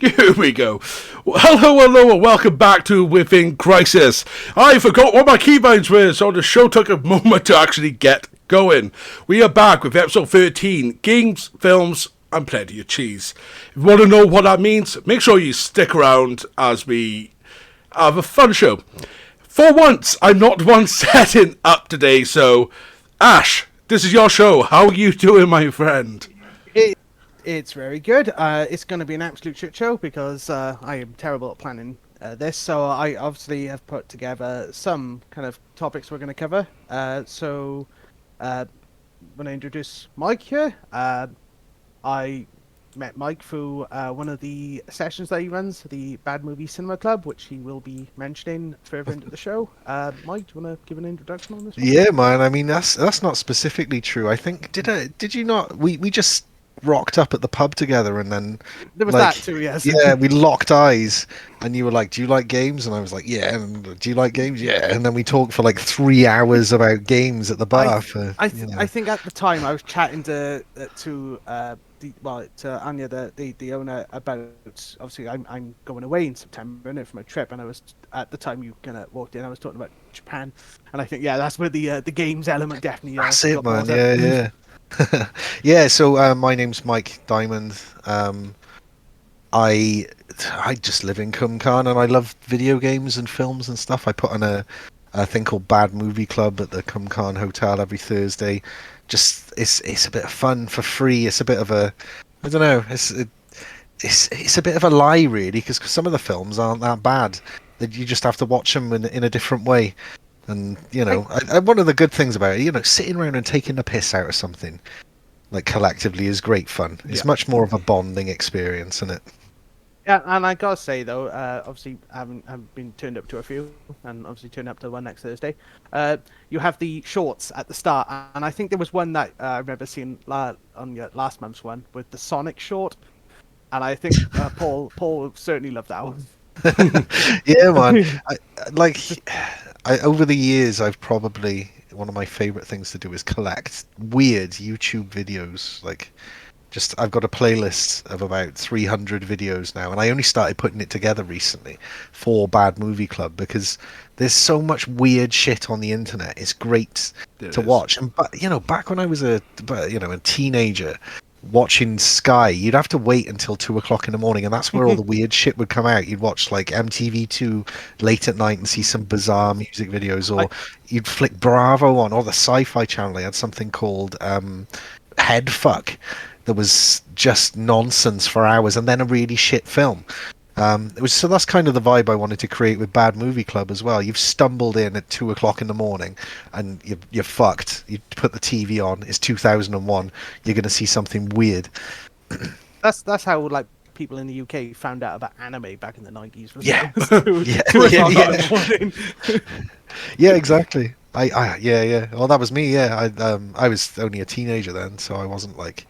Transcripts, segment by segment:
Here we go. Well, hello, and welcome back to Within Crisis. I forgot what my keybinds were, so the show took a moment to actually get going. We are back with episode 13, Games, Films, and Plenty of Cheese. If you want to know what that means, make sure you stick around as we have a fun show. For once, I'm not the one setting up today, so Ash, this is your show. How are you doing, my friend? It's very good. It's going to be an absolute shit show because I am terrible at planning this. So I obviously have put together some kind of topics we're going to cover. So when I introduce Mike here, I met Mike through one of the sessions that he runs, the Bad Movie Cinema Club, which he will be mentioning further into the show. Mike, do you want to give an introduction on this one? Yeah, man. I mean, that's not specifically true. I think did you not? We just rocked up at the pub together, and then There was like, that too, yes. yeah, we locked eyes, and you were like, "Do you like games?" And I was like, "Yeah." And do you like games? Yeah. And then we talked for like 3 hours about games at the bar. I think at the time I was chatting to Anya, the owner, about obviously I'm going away in September and for my trip, and I was at the time you kind of walked in, I was talking about Japan, and I think that's where the games element definitely. That's it, got man. brought up. Yeah. Yeah. So my name's Mike Diamond. I just live in Cumcan, and I love video games and films and stuff. I put on a thing called Bad Movie Club at the Cumcan Hotel every Thursday. Just it's a bit of fun for free. It's a bit of a, I don't know. It's a bit of a lie, really, because some of the films aren't that bad. That you just have to watch them in a different way. And one of the good things about it, sitting around and taking the piss out of something, like collectively, is great fun. It's much more of a bonding experience, isn't it? Yeah, and I gotta say though, obviously I've been turned up to a few, and obviously turned up to the one next Thursday. You have the shorts at the start, and I think there was one that I remember seeing on your last month's one with the Sonic short, and I think Paul certainly loved that one. Yeah, man. Over the years, I've probably one of my favorite things to do is collect weird YouTube videos. I've got a playlist of about 300 videos now, and I only started putting it together recently for Bad Movie Club because there's so much weird shit on the internet. It's great to watch. And back when I was a teenager, watching Sky, you'd have to wait until 2 o'clock in the morning, and that's where all the weird shit would come out. You'd watch like MTV2 late at night and see some bizarre music videos, or you'd flick Bravo on, or the Sci-Fi Channel. They had something called Headfuck. That was just nonsense for hours, and then a really shit film. That's kind of the vibe I wanted to create with Bad Movie Club as well. You've stumbled in at 2 o'clock in the morning, and you're fucked. You put the TV on. It's 2001. You're gonna see something weird. That's how like people in the UK found out about anime back in the 90s. Yeah. Yeah. Yeah, exactly. Yeah. Well, that was me. Yeah, I was only a teenager then, so I wasn't like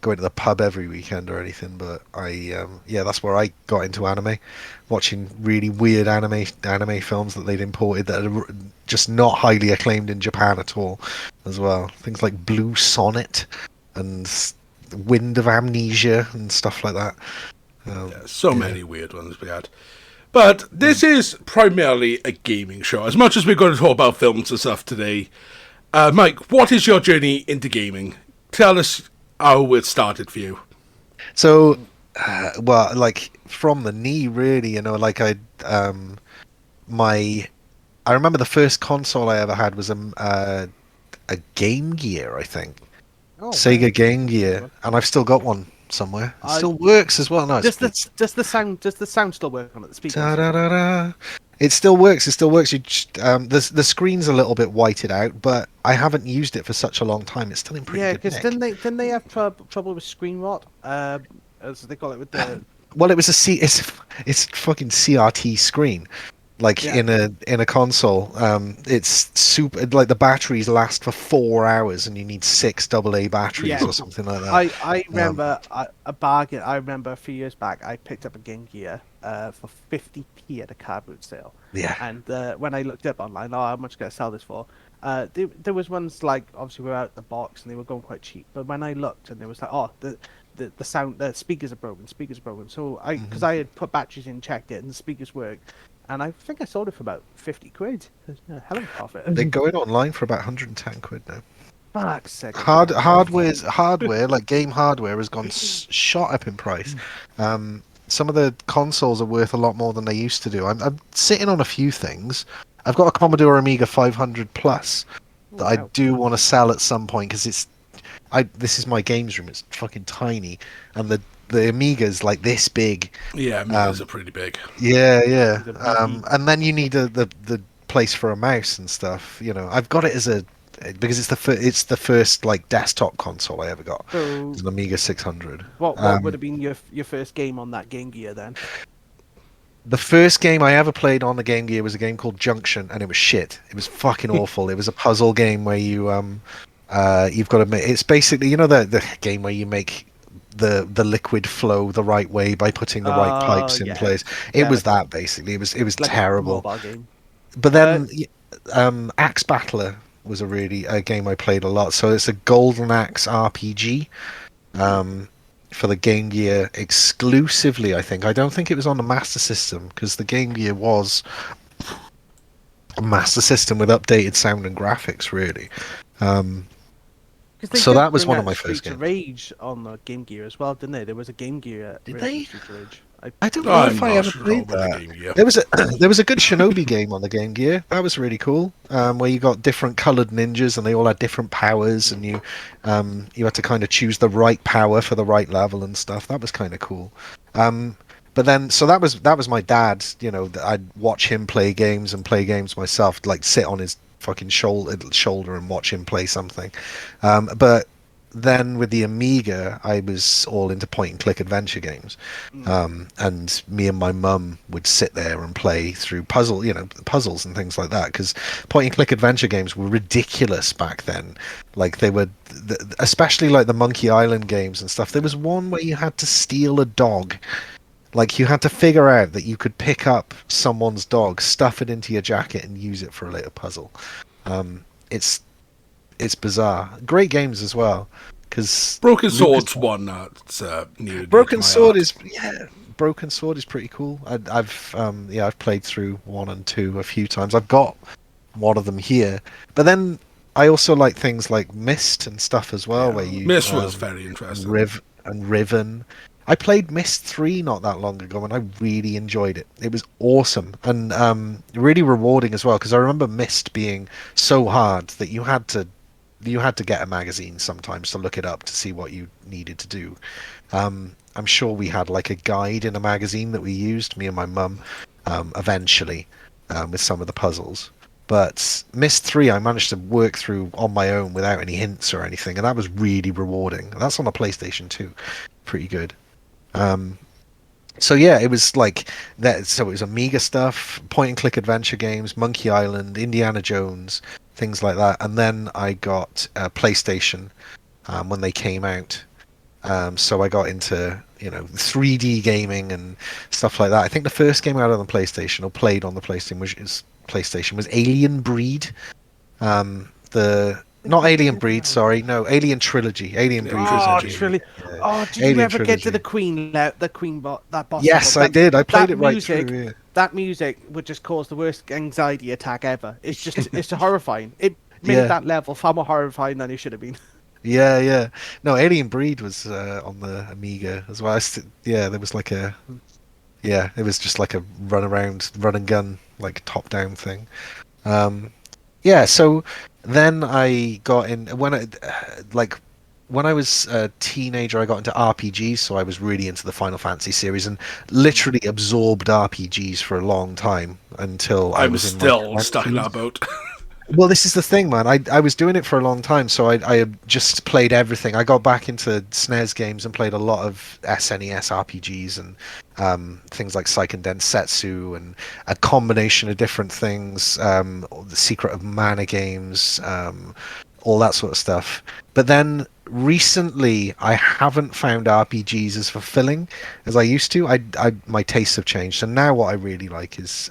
going to the pub every weekend or anything, but that's where I got into anime, watching really weird anime films that they'd imported that are just not highly acclaimed in Japan at all, as well. Things like Blue Sonnet and Wind of Amnesia and stuff like that. Many weird ones we had. But this is primarily a gaming show, as much as we're going to talk about films and stuff today. Mike, what is your journey into gaming? Tell us how it started for you. So, from the knee, really, I remember the first console I ever had was a Game Gear, I think. Sega Game Gear, and I've still got one somewhere. It still works as well. No, does the sound still work on it? The speakers? It still works. You just, the screen's a little bit whited out, but I haven't used it for such a long time. It's still in pretty good nick. Didn't they have trouble with screen rot? As they call it with the. Well, it's fucking CRT screen. In a console, it's super. Like the batteries last for 4 hours, and you need 6 AA batteries or something like that. I remember a bargain. I remember a few years back, I picked up a Game Gear for 50p at a car boot sale. Yeah. And when I looked up online, how much can I sell this for? There was ones like obviously we were out the box and they were going quite cheap. But when I looked and there was like, the sound, the speakers are broken. Speakers are broken. So because Mhm. I had put batteries in, checked it, and the speakers worked, and I think I sold it for about 50 quid. Hell of a profit. They're going online for about 110 quid now. Fuck's sake. Hardware like game hardware has gone shot up in price. Some of the consoles are worth a lot more than they used to do. I'm sitting on a few things. I've got a Commodore Amiga 500 Plus that I Wow. do want to sell at some point because this is my games room. It's fucking tiny, and the Amiga's like this big. Yeah, Amigas are pretty big. Yeah. The BB. And then you need the place for a mouse and stuff. You know, I've got it as a because it's the first like desktop console I ever got. So It's an Amiga 600. what would have been your first game on that Game Gear then? The first game I ever played on the Game Gear was a game called Junction, and it was shit. It was fucking awful. It was a puzzle game where you've got to make. It's basically the game where you make the liquid flow the right way by putting the right pipes in yeah. place. It Yeah, was that basically. It was like terrible. A mobile game. But then Axe Battler was a game I played a lot. So it's a Golden Axe RPG. For the Game Gear exclusively, I think. I don't think it was on the Master System because the Game Gear was a Master System with updated sound and graphics, really. 'Cause they So did that was bring one of out my first Streets of games. Rage on the Game Gear as well, didn't they? There was a Game Gear. Did version they? of Streets of Rage. I don't know I'm if I not ever sure played about that. the Game Gear. There was a good Shinobi game on the Game Gear. That was really cool. Where you got different coloured ninjas and they all had different powers, and you had to kind of choose the right power for the right level and stuff. That was kind of cool. But then, so that was my dad. You know, I'd watch him play games and play games myself, like sit on his fucking shoulder and watch him play something. But then with the Amiga, I was all into point and click adventure games, and me and my mum would sit there and play through puzzles and things like that. Because point and click adventure games were ridiculous back then. Like they were, especially like the Monkey Island games and stuff. There was one where you had to steal a dog. Like you had to figure out that you could pick up someone's dog, stuff it into your jacket, and use it for a little puzzle. It's bizarre. Great games as well, because Broken Sword's one that's near Broken my Sword heart. Broken Sword is pretty cool. I've played through 1 and 2 a few times. I've got one of them here, but then I also like things like Myst and stuff as well, where you Myst was very interesting. Riven. I played Myst 3 not that long ago, and I really enjoyed it. It was awesome and really rewarding as well, because I remember Myst being so hard that you had to get a magazine sometimes to look it up to see what you needed to do. I'm sure we had like a guide in a magazine that we used, me and my mum, eventually, with some of the puzzles. But Myst 3 I managed to work through on my own without any hints or anything, and that was really rewarding. That's on the PlayStation 2. Pretty good. So yeah, it was like that. So it was Amiga stuff, point and click adventure games, Monkey Island, Indiana Jones, things like that. And then I got PlayStation when they came out. So I got into 3D gaming and stuff like that. I think the first game out on the PlayStation or played on the PlayStation was Alien Breed. Not Alien Breed, sorry, no, Alien Trilogy. Alien Breed. Oh, Trilogy. Oh, did Alien you ever get to Trilogy. the Queen that boss? Yes, level? I did. I played that it right music, through. Yeah. That music would just cause the worst anxiety attack ever. It's horrifying. It made Yeah. that level far more horrifying than it should have been. Yeah. No, Alien Breed was on the Amiga as well. There was like it was just like a run and gun, like top down thing. So then I got in when I was a teenager, I got into RPGs, so I was really into the Final Fantasy series and literally absorbed RPGs for a long time until I I'm was in still my stuck in 20s. that boat. Well, this is the thing, man. I was doing it for a long time, so I just played everything. I got back into SNES games and played a lot of SNES RPGs and things like Seiken Densetsu and a combination of different things, the Secret of Mana games, all that sort of stuff. But then recently, I haven't found RPGs as fulfilling as I used to. My tastes have changed, and now what I really like is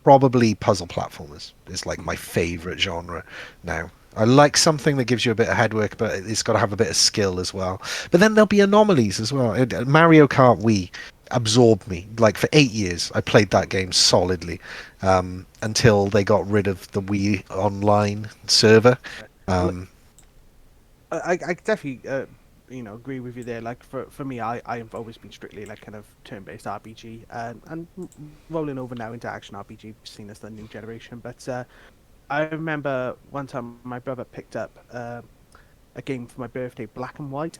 probably puzzle platformers is like my favorite genre now. I like something that gives you a bit of headwork, but it's got to have a bit of skill as well. But then there'll be anomalies as well. Mario Kart Wii absorbed me. Like for 8 years, I played that game solidly until they got rid of the Wii Online server. I definitely agree with you there. Like for me, I've always been strictly like kind of turn-based RPG and rolling over now into action RPG, seen as the new generation. But I remember one time my brother picked up a game for my birthday, Black and White,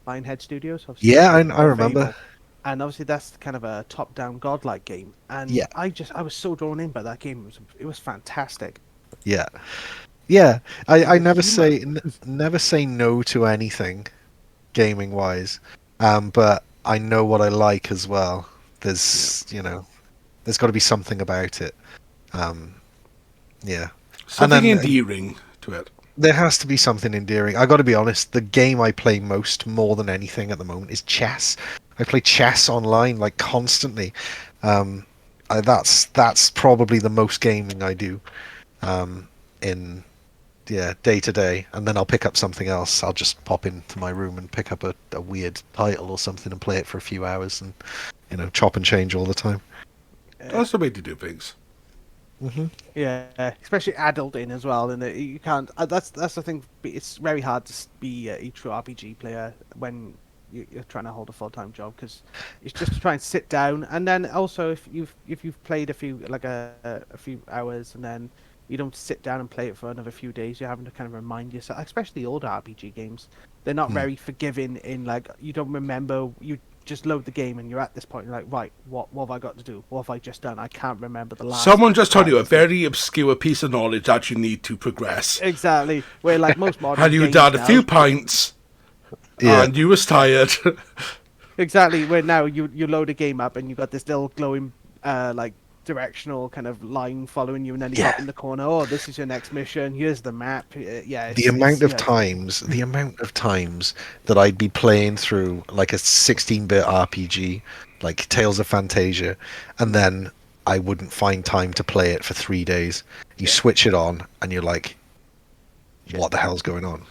Lionhead Studios. Obviously, Yeah, I remember. Fable. And obviously that's kind of a top-down godlike game. And Yeah. I was so drawn in by that game. It was fantastic. Yeah, yeah. I The never humor. never say no to anything, gaming wise. But I know what I like as well. There's there's got to be something about it. Yeah, Something then- endearing to it. there has to be something endearing. I got to be honest. The game I play more than anything at the moment is chess. I play chess online like constantly. That's probably the most gaming I do. In day to day, and then I'll pick up something else. I'll just pop into my room and pick up a weird title or something and play it for a few hours and chop and change all the time. That's the way to do things. Yeah, especially adulting as well, and you can't. That's the thing. It's very hard to be a true RPG player when you're trying to hold a full-time job, because it's just to try and sit down, and then also if you've played a few hours and then you don't sit down and play it for another few days, you're having to kind of remind yourself, especially older RPG games. They're not very forgiving in like you don't remember. You just load the game and you're at this point. You're like, right, what have I got to do? What have I just done? I can't remember the last. Someone just told you a very obscure piece of knowledge that you need to progress. Exactly. Where like most modern And you games had a now- few pints, Yeah. and you was tired. Exactly. Where now you load a game up and you got this little glowing like directional kind of line following you, and then you Yeah. got in the corner. Oh, this is your next mission. Here's the map. Yeah. The amount of yeah. times that I'd be playing through like a 16-bit RPG, like Tales of Fantasia, and then I wouldn't find time to play it for 3 days. You switch it on, and you're like, "What the hell's going on?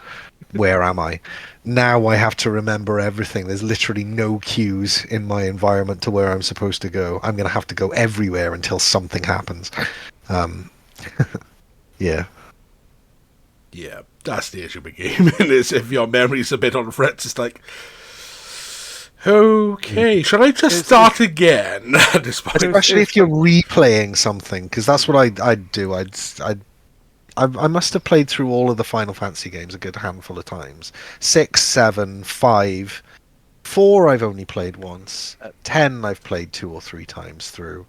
Where am I?" Now I have to remember everything. There's literally no cues in my environment to where I'm supposed to go. I'm going to have to go everywhere until something happens. Yeah. Yeah, that's the issue with gaming, is if your memory's a bit on the fritz, it's like, okay, should I just start again at this point? Especially if you're replaying something, because that's what I'd do. I must have played through all of the Final Fantasy games a good handful of times. 6, 7, 5, 4 I've only played once. 10 I've played 2 or 3 times through.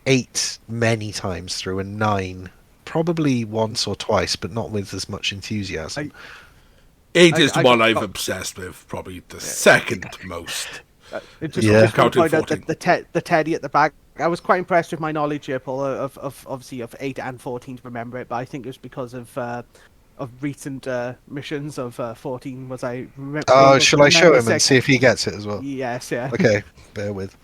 8 many times through, and 9 probably once or twice, but not with as much enthusiasm. 8 is the I one got- I've obsessed with, probably the second most. It just, Yeah. just want to Counting point out 14. the teddy at the back. I was quite impressed with my knowledge here, Paul, of obviously of 8 and 14 to remember it, but I think it was because of recent missions of 14. Was I? Oh, shall I show remember him and six? see if he gets it as well? Yes, yeah. Okay, bear with.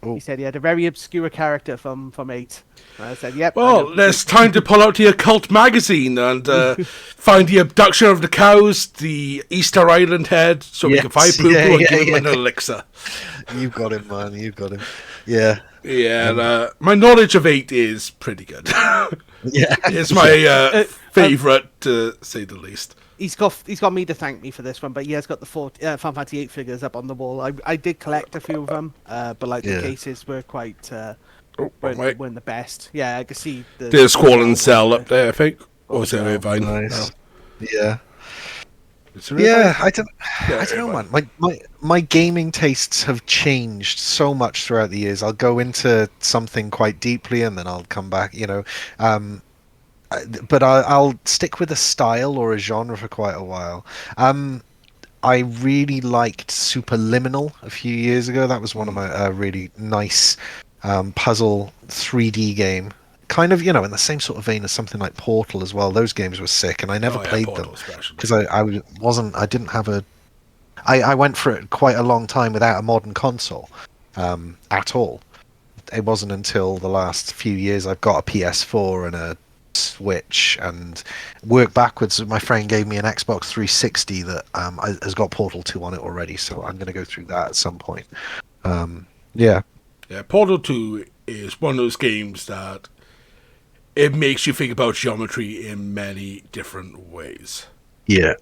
He said he had a very obscure character from 8. And I said, yep. I Well, know. it's time to pull out the occult magazine and find the abduction of the cows, the Easter Island head, so we can find Yes, Poo Poo yeah, and yeah, give him an yeah. elixir. You've got him, man. You've got him. Yeah. Yeah, and, my knowledge of 8 is pretty good. Yeah. It's my favourite, to say the least. He's got me to thank me for this one, but he has got the Final Fantasy 8 figures up on the wall. I did collect a few of them, but like Yeah. the cases were quite Oh, wait. weren't the best. Yeah, I can see the There's Squall and Cell up there, I think. Or is it no. Irvine? Nice. No. Yeah. Is it Yeah, Irvine? I don't know, man. My gaming tastes have changed so much throughout the years. I'll go into something quite deeply and then I'll come back, but I'll stick with a style or a genre for quite a while. I really liked Superliminal a few years ago. That was one of my really nice puzzle 3D game. Kind of, in the same sort of vein as something like Portal as well. Those games were sick, and I never Oh, yeah, played Portal them especially. because I didn't have a. I went for it quite a long time without a modern console at all. it wasn't until the last few years I've got a PS4 and a Switch, and work backwards. My friend gave me an Xbox 360 that has got Portal 2 on it already, so I'm going to go through that at some point. Yeah. Yeah, Portal 2 is one of those games that it makes you think about geometry in many different ways. Yeah.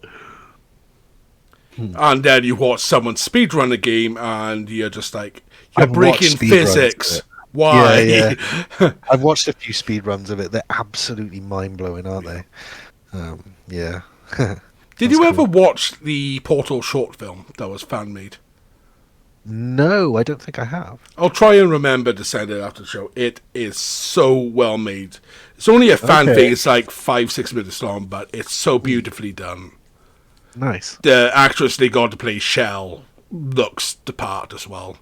And then you watch someone speedrun a game and you're just like, you're I've watched breaking speedruns physics. of it. Why? Yeah. I've watched a few speedruns of it. They're absolutely mind-blowing, aren't they? Yeah. Did you ever watch the Portal short film that was fan-made? No, I don't think I have. I'll try and remember to send it after the show. It is so well made. It's only a fan thing. It's like 5-6 minutes long, but it's so beautifully done. Nice. The actress they got to play Shell looks the part as well.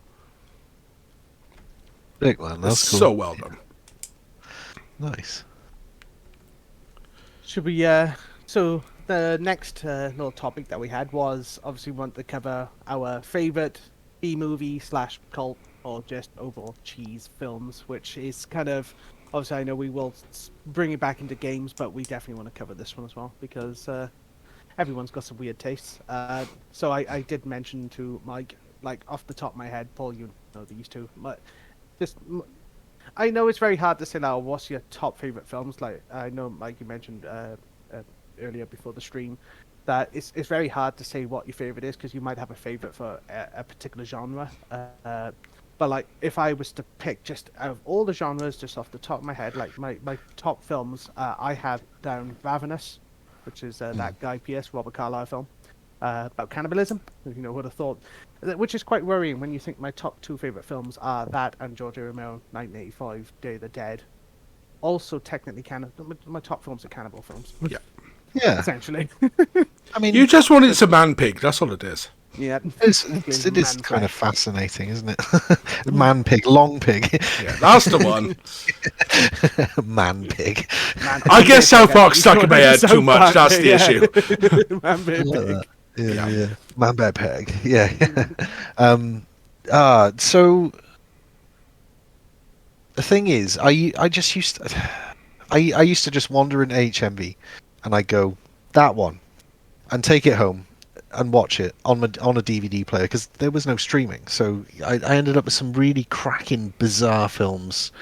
Big one. That's It's cool. so well done. Nice. Should we? So the next little topic that we had was obviously we want to cover our favorite B-movie / cult or just overall cheese films, which is kind of obviously I know we will bring it back into games, but we definitely want to cover this one as well because everyone's got some weird tastes. So I did mention to Mike, like off the top of my head, Paul, you know these two, but just. I know it's very hard to say now what's your top favorite films. Like I know, Mike, you mentioned earlier before the stream that it's very hard to say what your favorite is because you might have a favorite for a particular genre. But like if I was to pick just out of all the genres, just off the top of my head, like my top films, I have down Ravenous, which is that Guy Pearce, Robert Carlyle film about cannibalism. You know, would have thought. Which is quite worrying when you think my top two favorite films are that and George A. Romero 1985 Day of the Dead. Also technically my top films are cannibal films. Yeah. Yeah. Essentially. I mean, You just wanted some man pig, that's all it is. Yeah. it is kind of fascinating, isn't it? Man pig, long pig. Yeah, that's the one. Man pig. I guess South Park stuck in my head too much, that's the issue. Man Bear Like Pig. that. Yeah. Man bear peg. Yeah. So the thing is, I just used to, I used to just wander in HMV and I go that one and take it home and watch it on a DVD player because there was no streaming. So I ended up with some really cracking, bizarre films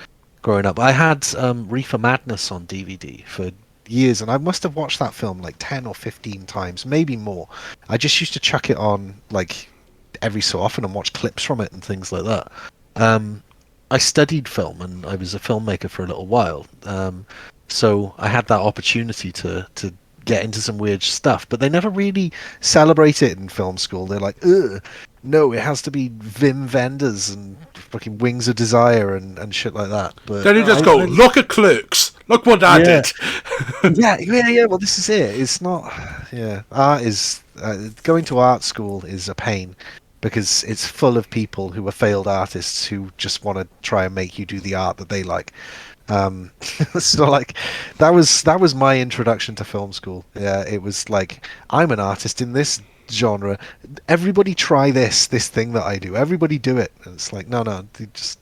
growing up. I had Reefer Madness on DVD for years, and I must have watched that film like 10 or 15 times, maybe more. I just used to chuck it on like every so often and watch clips from it and things like that. I studied film and I was a filmmaker for a little while, so I had that opportunity to get into some weird stuff, but they never really celebrate it in film school. They're like, ugh, no, it has to be Wim Wenders and fucking Wings of Desire and shit like that. But Then you just go, look at Clerks. Look what I did. yeah. Well, this is it. It's not. Yeah, art is going to art school is a pain because it's full of people who are failed artists who just want to try and make you do the art that they like. So like that was my introduction to film school. Yeah, it was like I'm an artist in this genre. Everybody try this thing that I do. Everybody do it. And it's like no, they just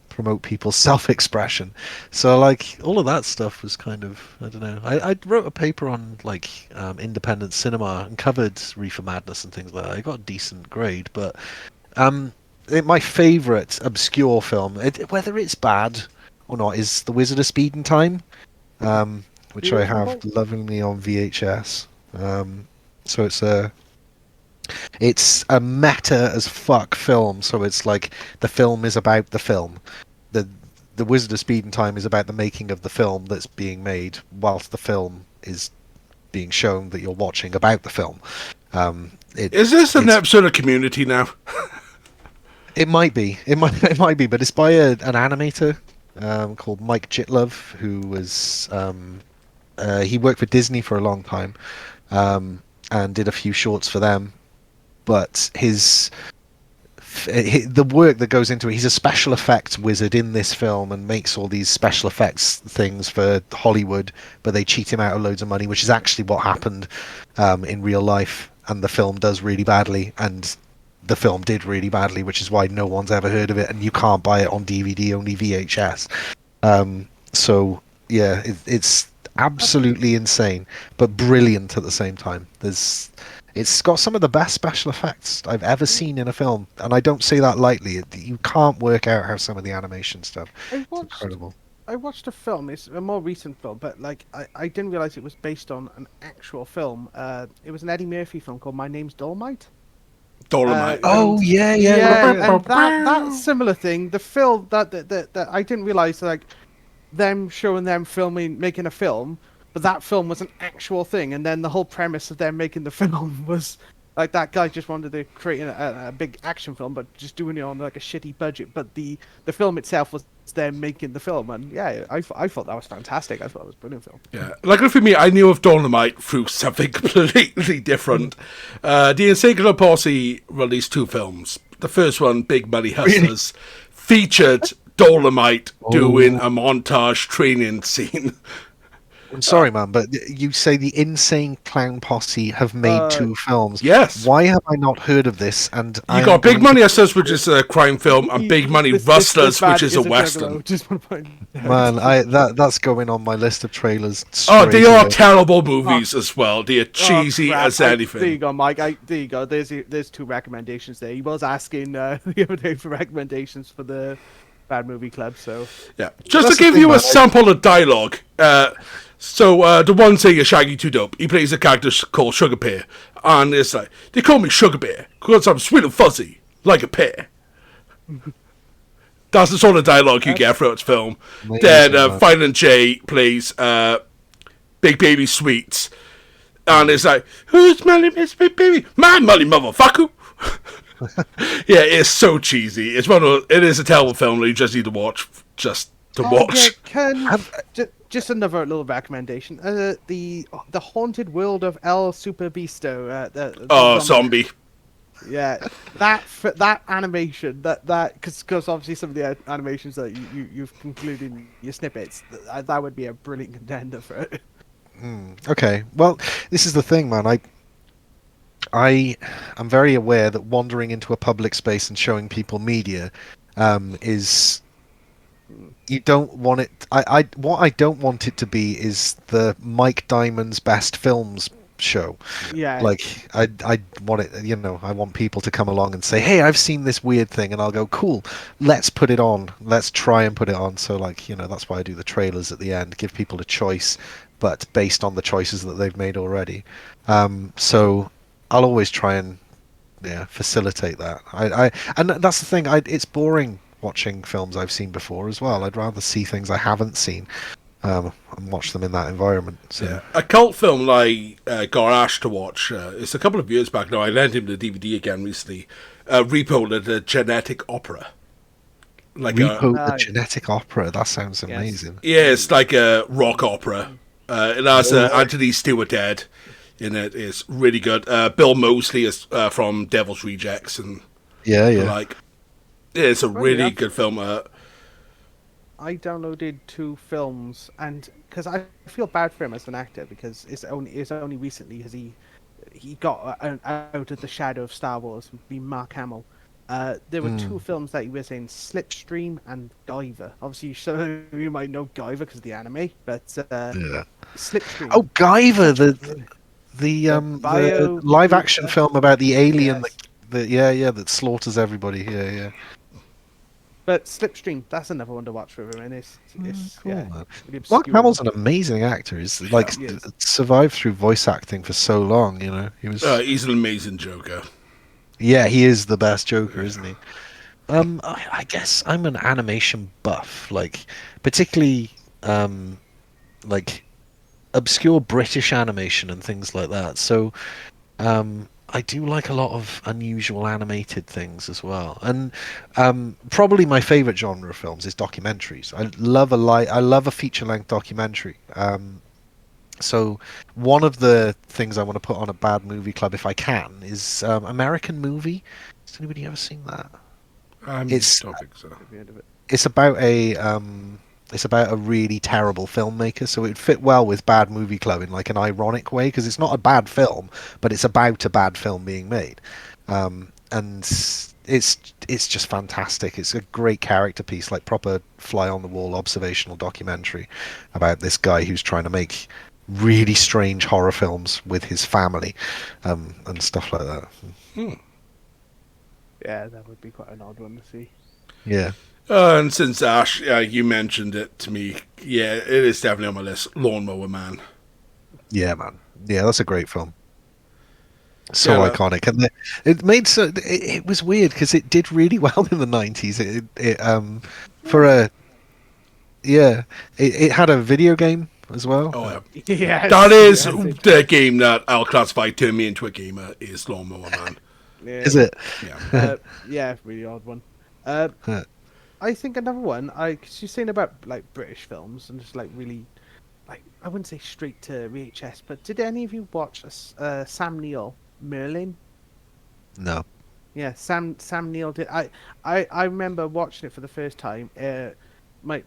promote people's self-expression. So like all of that stuff was kind of I don't know. I wrote a paper on like independent cinema and covered Reefer Madness and things like that. I got a decent grade, but my favourite obscure film, whether it's bad or not, is The Wizard of Speed and Time, which I have lovingly on VHS. So it's a meta as fuck film. So it's like the film is about the film. The Wizard of Speed and Time is about the making of the film that's being made, whilst the film is being shown that you're watching about the film. Is this an episode of Community now? It might be. It might be, but it's by an animator called Mike Jitlove, who was he worked for Disney for a long time and did a few shorts for them. But the work that goes into it, he's a special effects wizard in this film and makes all these special effects things for Hollywood, but they cheat him out of loads of money, which is actually what happened in real life, and the film does really badly. And the film did really badly, which is why no one's ever heard of it, and you can't buy it on DVD, only VHS. So yeah, it's absolutely insane, but brilliant at the same time. It's got some of the best special effects I've ever seen in a film, and I don't say that lightly. You can't work out how some of the animation stuff. It's incredible. I watched a film. It's a more recent film, but like I didn't realize it was based on an actual film. It was an Eddie Murphy film called My Name's Dolomite. Dolomite. Oh yeah, yeah. Yeah, and that similar thing. The film that I didn't realize, like them showing them filming, making a film, but that film was an actual thing, and then the whole premise of them making the film was like that guy just wanted to create a big action film, but just doing it on like a shitty budget. But the film itself was them making the film, and yeah, I thought that was fantastic. I thought it was a brilliant film. Yeah, luckily for me, I knew of Dolomite through something completely different. The Insane Clown Posse released 2 films. The first one, Big Money Hustlers, featured Dolomite doing a montage training scene. I'm sorry, man, but you say the Insane Clown Posse have made 2 films. Yes. Why have I not heard of this? And You got Big Money Hustlers, which is a crime film, and Big Money Rustlers, which is a western. Just want to point Man, that's going on my list of trailers. Oh, they straight are away. terrible movies as well. They are cheesy crap. as There anything. you go, Mike. There you go. There's 2 recommendations there. He was asking the other day for recommendations for the Bad Movie Club, so Yeah, just That's to the give thing, you a man. sample of dialogue. So the one saying is Shaggy 2 Dope. He plays a character called Sugar Bear, and it's like they call me Sugar Bear because I'm sweet and fuzzy like a pear. That's the sort of dialogue you get throughout the film. Amazing, Then man. Violent J plays Big Baby Sweets, and it's like, who's Molly Miss Big Baby? My Molly motherfucker. Yeah, it's so cheesy. It is a terrible film that you just need to watch just to watch. Just another little recommendation. The Haunted World of El Super Bisto. Oh, zombie. Yeah, that animation, because obviously some of the animations that you've concluded in your snippets, that would be a brilliant contender for it. Okay, well, this is the thing, man. I am very aware that wandering into a public space and showing people media is you don't want it. What I don't want it to be is the Mike Diamond's Best Films show. Yeah. Like I want it. I want people to come along and say, "Hey, I've seen this weird thing," and I'll go, "Cool, let's put it on. Let's try and put it on." So that's why I do the trailers at the end, give people a choice, but based on the choices that they've made already. So I'll always try and facilitate that. And that's the thing. It's boring watching films I've seen before as well. I'd rather see things I haven't seen and watch them in that environment. So. Yeah. A cult film I got Ash to watch, it's a couple of years back now, I lent him the DVD again recently, Repo, the Genetic Opera. Like Repo, the Genetic Opera, that sounds amazing. Yeah, it's like a rock opera. It has Anthony Stewart Dead in it. It's really good. Bill Moseley is from Devil's Rejects. And Yeah. It's a really good film. I downloaded 2 films, and because I feel bad for him as an actor, because it's only recently has he got out of the shadow of Star Wars, being Mark Hamill. There were 2 films that he was in, Slipstream and Guyver. Obviously, some of you might know Guyver because of the anime, but Slipstream. Oh, Guyver, the live action film about the alien that slaughters everybody. Yeah. But Slipstream, that's another one to watch for him, and it's Cool, yeah. man. really Mark obscure. Hamill's an amazing actor. He's he is. survived through voice acting for so long. He was. He's an amazing Joker. Yeah, he is the best Joker, isn't he? I guess I'm an animation buff, particularly obscure British animation and things like that. So I do like a lot of unusual animated things as well. And probably my favorite genre of films is documentaries. I love a feature-length documentary. So one of the things I want to put on a Bad Movie Club, if I can, is American Movie. Has anybody ever seen that? I don't think so. It's about a really terrible filmmaker, so it would fit well with Bad Movie Club in like an ironic way, because it's not a bad film, but it's about a bad film being made. and it's just fantastic. It's a great character piece, like proper fly on the wall observational documentary about this guy who's trying to make really strange horror films with his family, and stuff like that. Yeah, that would be quite an odd one to see. Yeah. And since Ash, you mentioned it to me, yeah, it is definitely on my list. Lawnmower Man. Yeah, man. Yeah, that's a great film. So Yeah, iconic, and it made it was weird because it did really well in the 90s. For a it had a video game as well. Oh, yeah. Yeah, That is the game that I'll classify turn me into a gamer is Lawnmower Man. yeah. Is it? Yeah. Yeah, really odd one. Huh. I think another one. Cause you're saying about like British films and just like really, like I wouldn't say straight to VHS, but did any of you watch Sam Neill Merlin? No. Yeah, Sam Neill did. I remember watching it for the first time. My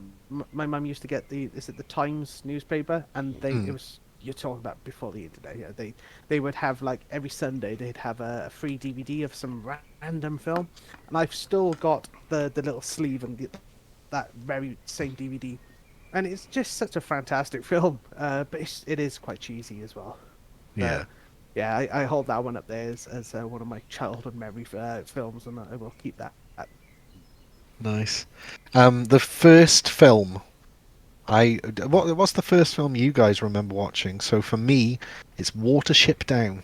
mum used to get the Times newspaper, and it was, you're talking about before the internet. Yeah, they would have, like, every Sunday they'd have a free DVD of some random film, and I've still got the little sleeve and that very same DVD, and it's just such a fantastic film. But it is quite cheesy as well. Yeah. Yeah, I hold that one up there as one of my childhood memory films, and I will keep that. Nice. The first film, what's the first film you guys remember watching? So for me, it's Watership Down,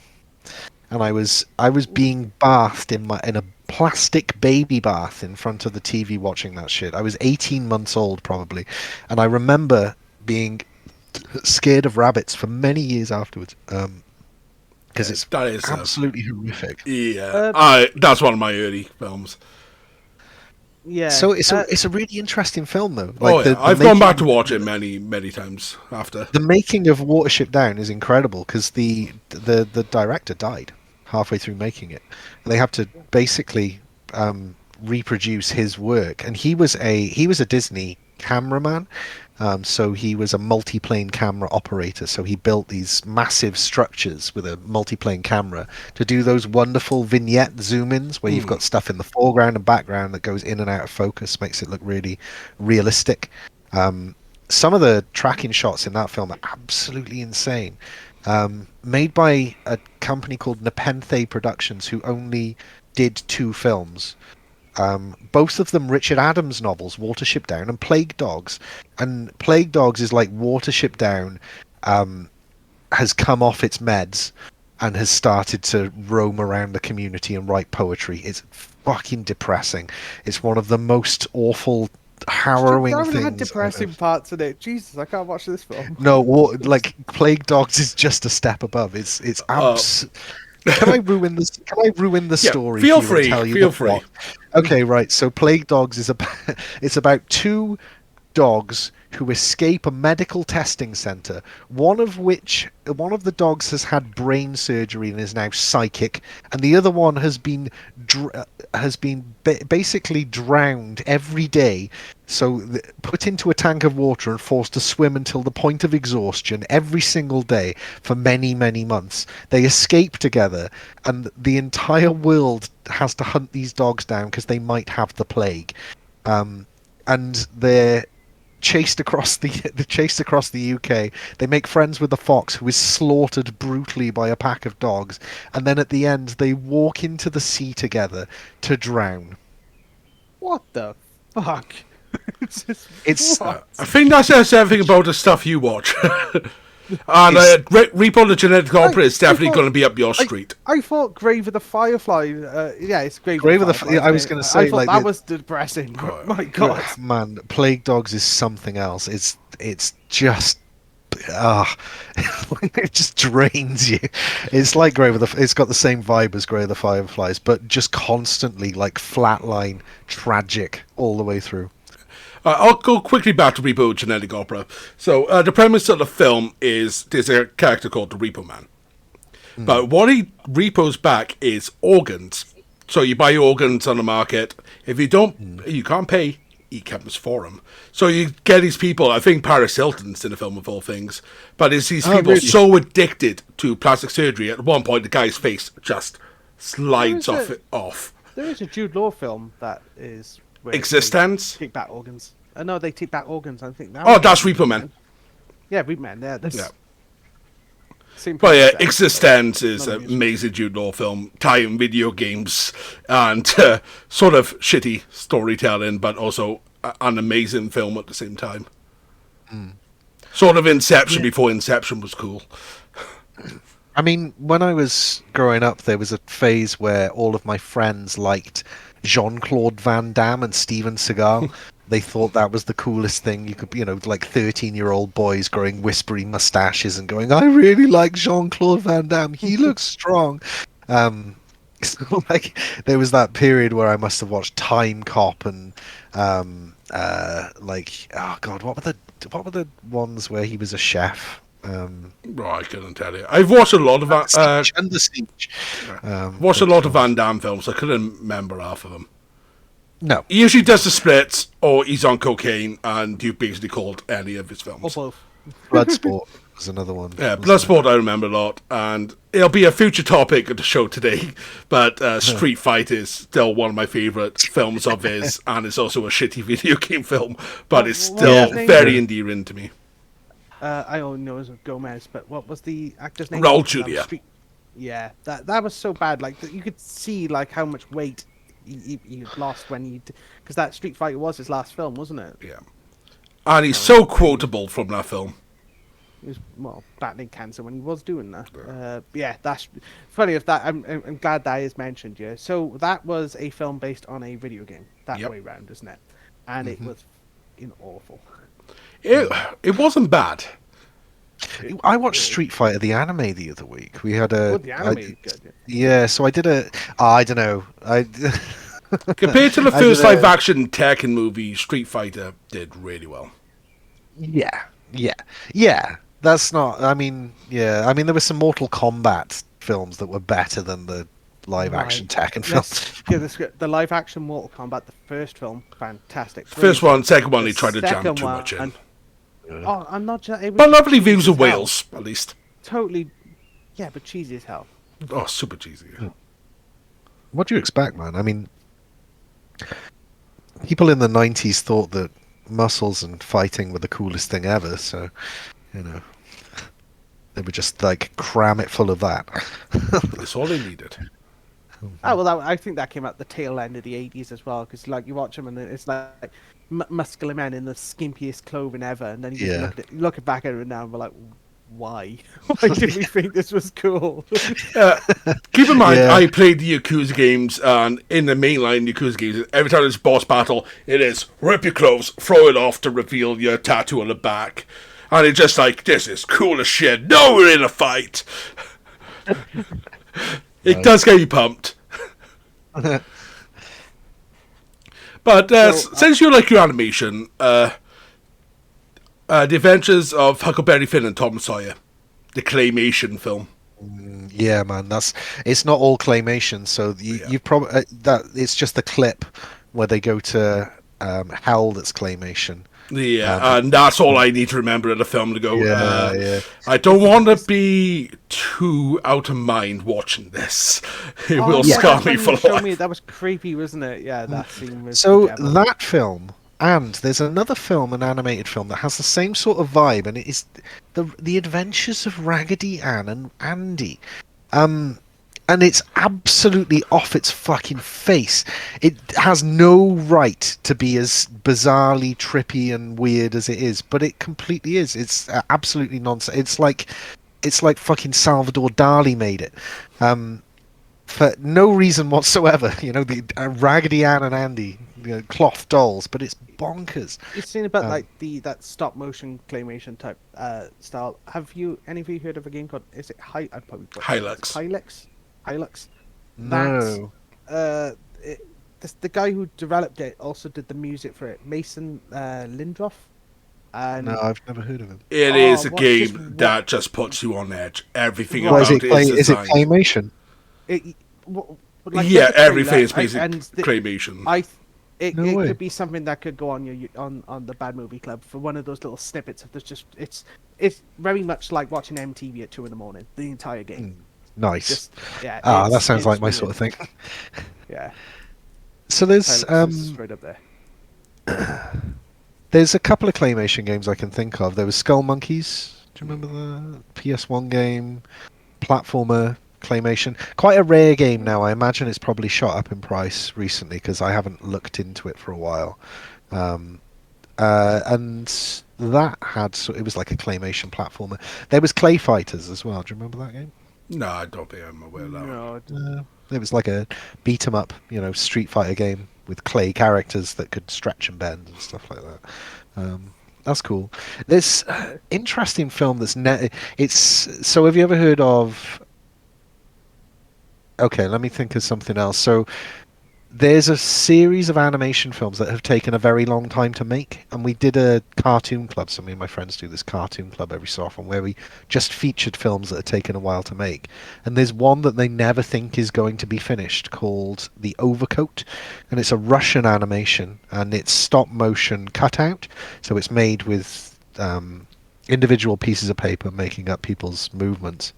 and I was being bathed in a plastic baby bath in front of the TV watching that shit. I was 18 months old probably, and I remember being scared of rabbits for many years afterwards. Because it's That is absolutely horrific. yeah. That's one of my early films. Yeah. So it's a really interesting film though. I've gone back to watch it many times after. The making of Watership Down is incredible because the director died halfway through making it. And they have to basically reproduce his work, and he was a Disney cameraman. So he was a multi-plane camera operator. So he built these massive structures with a multi-plane camera to do those wonderful vignette zoom-ins where you've got stuff in the foreground and background that goes in and out of focus, makes it look really realistic. Some of the tracking shots in that film are absolutely insane. Made by a company called Nepenthe Productions, who only did 2 films. Both of them Richard Adams novels, Watership Down and Plague Dogs. And Plague Dogs is like Watership Down has come off its meds and has started to roam around the community and write poetry. It's fucking depressing. It's one of the most awful, harrowing I haven't things. had depressing parts in it. Jesus, I can't watch this film. No, like Plague Dogs is just a step above. It's Can I ruin this? Can I ruin the story? Feel for you and free. tell you Feel the free. plot? Okay, right. So Plague Dogs is it's about 2 dogs who escape a medical testing center. One of the dogs has had brain surgery and is now psychic, and the other one has been basically drowned every day. So put into a tank of water and forced to swim until the point of exhaustion every single day for many, many months. They escape together, and the entire world has to hunt these dogs down because they might have the plague. And they're chased across the UK. They make friends with the fox, who is slaughtered brutally by a pack of dogs, and then at the end they walk into the sea together to drown. What the fuck? It's what? I think that says everything about the stuff you watch. And Repo the Genetic Opera is definitely going to be up your street. I thought Grave of the Firefly. Yeah, it's Grave of the Firefly. I was going to say, I thought like, that was depressing. My God, man, Plague Dogs is something else. It's just it just drains you. It's like it's got the same vibe as Grave of the Fireflies, but just constantly like flatline, tragic all the way through. I'll go quickly back to Repo Genetic Opera. So the premise of the film is there's a character called the Repo Man. But what he repos back is organs. So you buy organs on the market. If you don't, you can't pay. He comes for them. So you get these people. I think Paris Hilton's in the film of all things. But it's these people really? so addicted to plastic surgery. At one point, the guy's face just slides There off is it off. There is a Jude Law film that is where they Existence. take back organs. No, they take back organs. I think that. Oh, that's Reaper Man. Yeah, Reaper Man. Yeah, that's Yeah. same. But yeah, concept, Existence is not an music. amazing Jude Law film, tying video games and sort of shitty storytelling, but also an amazing film at the same time. Sort of Inception before Inception was cool. I mean, when I was growing up, there was a phase where all of my friends liked Jean-Claude Van Damme and Steven Seagal. They thought that was the coolest thing. You could, like 13-year-old boys growing whispery mustaches and going, "I really like Jean-Claude Van Damme. He looks strong." So, like, there was that period where I must have watched Time Cop and like, oh god, what were the ones where he was a chef? Well, I couldn't tell you. I've watched a lot of Under Siege. watched a lot of Van Damme films. I couldn't remember half of them. No, He usually does the splits, or he's on cocaine, and you've basically called any of his Or films. both. Bloodsport was another one. Yeah, Bloodsport I remember a lot, and it'll be a future topic of the show today, but Street Fighter is still one of my favourite films of his, and it's also a shitty video game film, but it's What was still his name? very endearing to me. I only know as Gomez, but what was the actor's name? Raul Julia. Yeah, that was so bad. Like you could see like how much weight he lost when he, because that Street Fighter was his last film, wasn't it? Yeah. And he's so quotable from that film. He was battling cancer when he was doing that. Yeah, that's funny. If that, I'm glad that is mentioned. Yeah, so that was a film based on a video game. That Yep. way round, isn't it? And it was awful. It wasn't bad. I watched Street Fighter the anime the other week. We had a Well, the anime is good. yeah, so I did I don't know. Compared to the I first don't know. live-action Tekken movie, Street Fighter did really well. Yeah. That's not. I mean, yeah. I mean, there were some Mortal Kombat films that were better than the live-action Tekken films. Let's get the live action Mortal Kombat, the first film, fantastic. First one, second one, The they tried to jam second too one, much in. and- Oh, I'm not. It was But lovely cheesy views of as hell. Wales, at least. Totally. Yeah, but cheesy as hell. Oh, super cheesy. What do you expect, man? I mean, people in the '90s thought that muscles and fighting were the coolest thing ever. So, they would just like cram it full of that. That's all they needed. Oh well, I think that came out the tail end of the '80s as well, because like you watch them and it's like muscular men in the skimpiest clothing ever, and then you just look back at it now and we're like, why? Why did we think this was cool? Keep in mind, Yeah. I played the Yakuza games, and in the mainline Yakuza games, every time there's a boss battle, it is rip your clothes, throw it off to reveal your tattoo on the back. And it's just like, this is cool as shit. No, we're in a fight. It does get you pumped. But since you like your animation, The Adventures of Huckleberry Finn and Tom Sawyer, the claymation film. Yeah, man, it's not all claymation. So you probably that it's just the clip where they go to hell that's claymation. Yeah, and that's all I need to remember in the film to go. Yeah. I don't want to be too out of mind watching this. It will scar me for life. That was creepy, wasn't it? Yeah, that scene was. So together. that film, and there's another film, an animated film that has the same sort of vibe, and it is the Adventures of Raggedy Ann and Andy. And it's absolutely off its fucking face. It has no right to be as bizarrely trippy and weird as it is, but it completely is. It's absolutely nonsense. It's like fucking Salvador Dali made it, for no reason whatsoever. The Raggedy Ann and Andy, cloth dolls, but it's bonkers. You've seen about like that stop motion claymation type style. Have any of you heard of a game called? Is it Hilux. Hilux. No. The guy who developed it also did the music for it, Mason Lindroff. And No, I've never heard of him. It is a what's game this- that just puts you on edge. Everything Well, about is it designed. claymation? Yeah, everything is basically basically claymation. It No way. could be something that could go on your on the Bad Movie Club for one of those little snippets of it's very much like watching MTV at 2 a.m. the entire game. Nice. Just yeah. That sounds like my weird. sort of thing. Yeah. So there's Silence is straight up there. there's a couple of claymation games I can think of. There was Skull Monkeys. Do you remember the PS1 game? Platformer claymation. Quite a rare game now. I imagine it's probably shot up in price recently because I haven't looked into it for a while. And that it was like a claymation platformer. There was Clay Fighters as well. Do you remember that game? No, I don't think I'm aware of that. No, It was like a beat 'em up, Street Fighter game with clay characters that could stretch and bend and stuff like that. That's cool. There's interesting film that's so. Have you ever heard of? Okay, let me think of something else. So there's a series of animation films that have taken a very long time to make, and we did a cartoon club. So me and my friends do this cartoon club every so often where we just featured films that have taken a while to make. And there's one that they never think is going to be finished called The Overcoat, and it's a Russian animation, and it's stop motion cutout. So it's made with individual pieces of paper making up people's movements.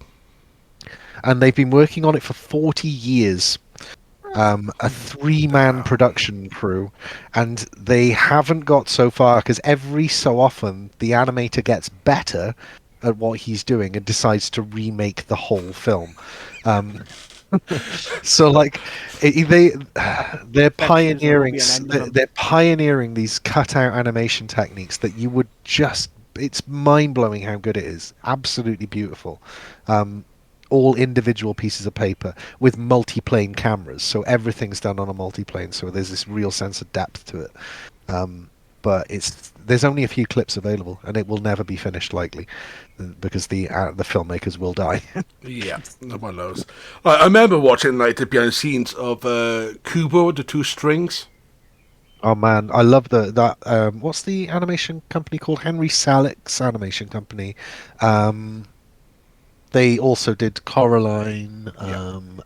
And they've been working on it for 40 years. A 3-man production crew, and they haven't got so far because every so often the animator gets better at what he's doing and decides to remake the whole film. So like they're pioneering they're pioneering these cutout animation techniques that you would it's mind-blowing how good it is. Absolutely beautiful. All individual pieces of paper with multi-plane cameras, so everything's done on a multi-plane, so there's this real sense of depth to it. But there's only a few clips available, and it will never be finished likely because the filmmakers will die. Yeah, one of those. I remember watching like the behind the scenes of Kubo, the Two Strings. Oh man, I love that. What's the animation company called? Henry Selick's animation company. They also did Coraline and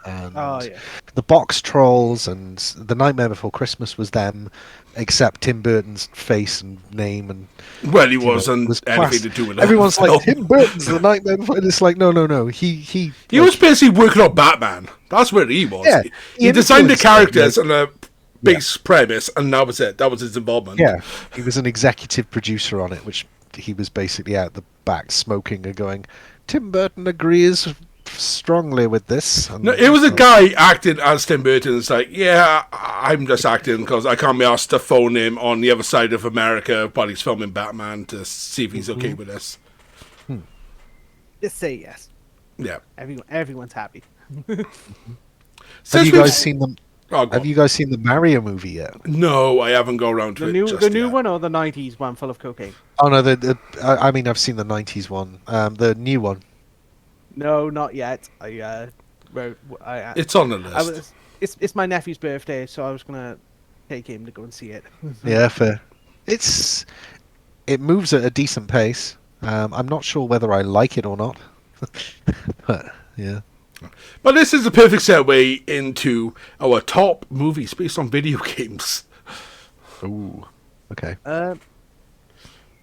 the Box Trolls, and The Nightmare Before Christmas was them, except Tim Burton's face and name and he wasn't anything to do with it. Everyone's like, Tim Burton's The Nightmare Before, and it's like no. He was basically working on Batman. That's where he was. Yeah, he designed the characters and a base premise, and that was it. That was his involvement. Yeah, he was an executive producer on it, which he was basically out the back smoking and going, Tim Burton agrees strongly with this. And no, it was a guy acting as Tim Burton. It's like, yeah, I'm just acting because I can't be asked to phone him on the other side of America while he's filming Batman to see if he's okay with this. Just say yes. Yeah. Everyone's happy. Have you guys seen them? Have you guys seen the Mario movie yet? No, I haven't gone around to it. The new one or the 90s one full of cocaine? Oh no, I mean I've seen the 90s one. The new one. No, not yet. It's on the list. It's my nephew's birthday, so I was gonna take him to go and see it. Yeah, fair. It moves at a decent pace. I'm not sure whether I like it or not, but yeah. But this is the perfect segue into our top movies based on video games. Ooh, okay.